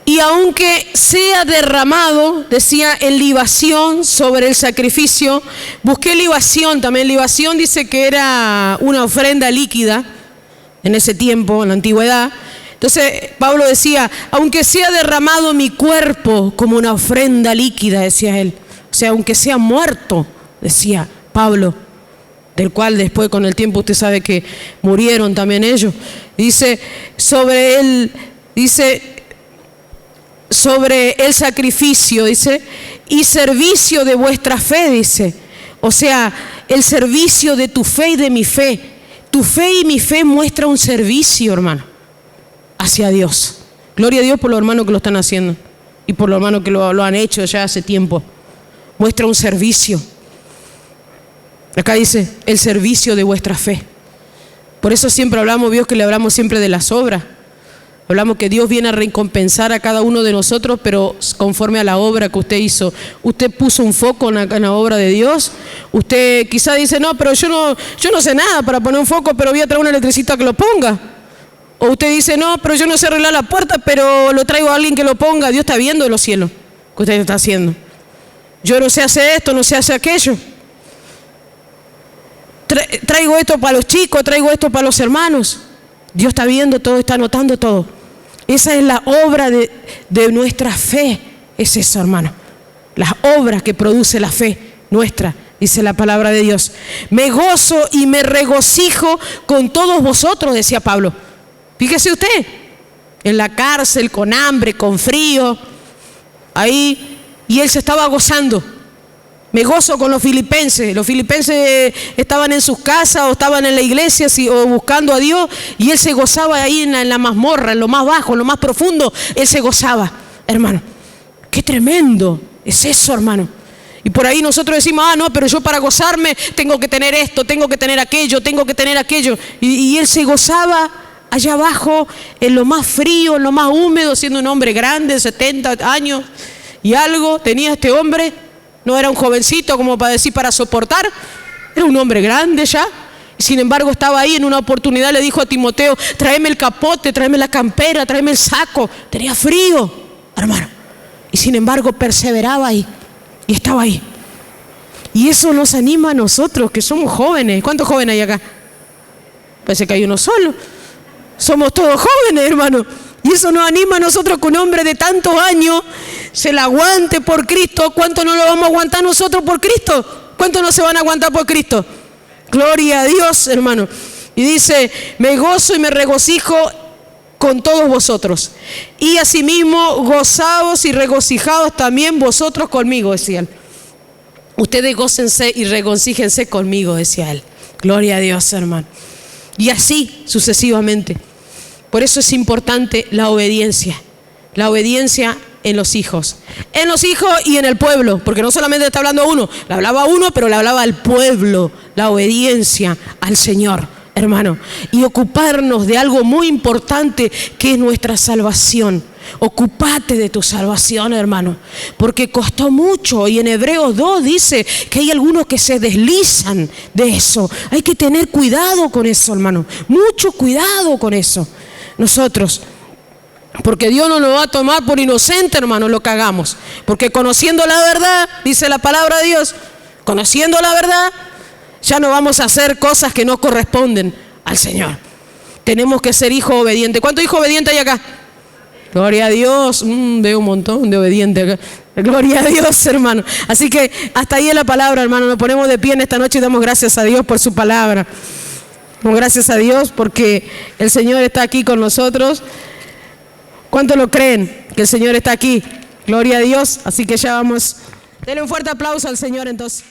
y aunque sea derramado, decía, en libación sobre el sacrificio. Busqué libación también. Libación dice que era una ofrenda líquida en ese tiempo, en la antigüedad. Entonces Pablo decía, aunque sea derramado mi cuerpo como una ofrenda líquida, decía él. O sea, aunque sea muerto, decía Pablo, del cual después con el tiempo usted sabe que murieron también ellos. Dice, sobre el sacrificio, dice, y servicio de vuestra fe, dice. O sea, el servicio de tu fe y de mi fe. Tu fe y mi fe muestra un servicio, hermano, hacia Dios. Gloria a Dios por los hermanos que lo están haciendo y por los hermanos que lo han hecho ya hace tiempo. Muestra un servicio. Acá dice, el servicio de vuestra fe. Por eso siempre hablamos, Dios, que le hablamos siempre de las obras. Hablamos que Dios viene a recompensar a cada uno de nosotros, pero conforme a la obra que usted hizo. Usted puso un foco en la obra de Dios. Usted quizá dice, no, pero yo no sé nada para poner un foco, pero voy a traer un electricista que lo ponga. O usted dice, no, pero yo no sé arreglar la puerta, pero lo traigo a alguien que lo ponga. Dios está viendo de los cielos que usted está haciendo. Yo no sé hacer esto, no sé hacer aquello. Traigo esto para los chicos, traigo esto para los hermanos. Dios está viendo todo, está notando todo. Esa es la obra de nuestra fe. Es eso, hermano. Las obras que produce la fe nuestra, dice la palabra de Dios. Me gozo y me regocijo con todos vosotros, decía Pablo. Fíjese usted, en la cárcel, con hambre, con frío, ahí, y él se estaba gozando. Me gozo con los filipenses. Los filipenses estaban en sus casas o estaban en la iglesia o buscando a Dios, y él se gozaba ahí en la mazmorra, en lo más bajo, en lo más profundo. Él se gozaba, hermano. Qué tremendo es eso, hermano. Y por ahí nosotros decimos, no, pero yo para gozarme tengo que tener esto, tengo que tener aquello, tengo que tener aquello. Y él se gozaba allá abajo, en lo más frío, en lo más húmedo, siendo un hombre grande, 70 años y algo tenía este hombre. No era un jovencito como para decir para soportar, era un hombre grande ya. Y sin embargo estaba ahí en una oportunidad, le dijo a Timoteo, tráeme el capote, tráeme la campera, tráeme el saco. Tenía frío, hermano. Y sin embargo perseveraba ahí y estaba ahí. Y eso nos anima a nosotros que somos jóvenes. ¿Cuántos jóvenes hay acá? Parece que hay uno solo. Somos todos jóvenes, hermano. Y eso nos anima a nosotros que un hombre de tantos años se la aguante por Cristo. ¿Cuánto no lo vamos a aguantar nosotros por Cristo? ¿Cuánto no se van a aguantar por Cristo? Gloria a Dios, hermano. Y dice, me gozo y me regocijo con todos vosotros. Y asimismo, gozaos y regocijaos también vosotros conmigo, decía él. Ustedes gócense y regocíjense conmigo, decía él. Gloria a Dios, hermano. Y así sucesivamente. Por eso es importante la obediencia en los hijos y en el pueblo, porque no solamente está hablando a uno, le hablaba a uno, pero le hablaba al pueblo, la obediencia al Señor, hermano, y ocuparnos de algo muy importante que es nuestra salvación. Ocúpate de tu salvación, hermano, porque costó mucho, y en Hebreos 2 dice que hay algunos que se deslizan de eso. Hay que tener cuidado con eso, hermano, mucho cuidado con eso. Nosotros, porque Dios no nos va a tomar por inocente, hermano, lo que hagamos, porque conociendo la verdad, dice la palabra de Dios, conociendo la verdad, ya no vamos a hacer cosas que no corresponden al Señor. Tenemos que ser hijos obedientes. ¿Cuántos hijos obedientes hay acá? Gloria a Dios. Veo un montón de obedientes acá. Gloria a Dios, hermano. Así que hasta ahí es la palabra, hermano. Nos ponemos de pie en esta noche y damos gracias a Dios por su palabra. Gracias a Dios porque el Señor está aquí con nosotros. ¿Cuántos lo creen que el Señor está aquí? Gloria a Dios. Así que ya vamos. Denle un fuerte aplauso al Señor entonces.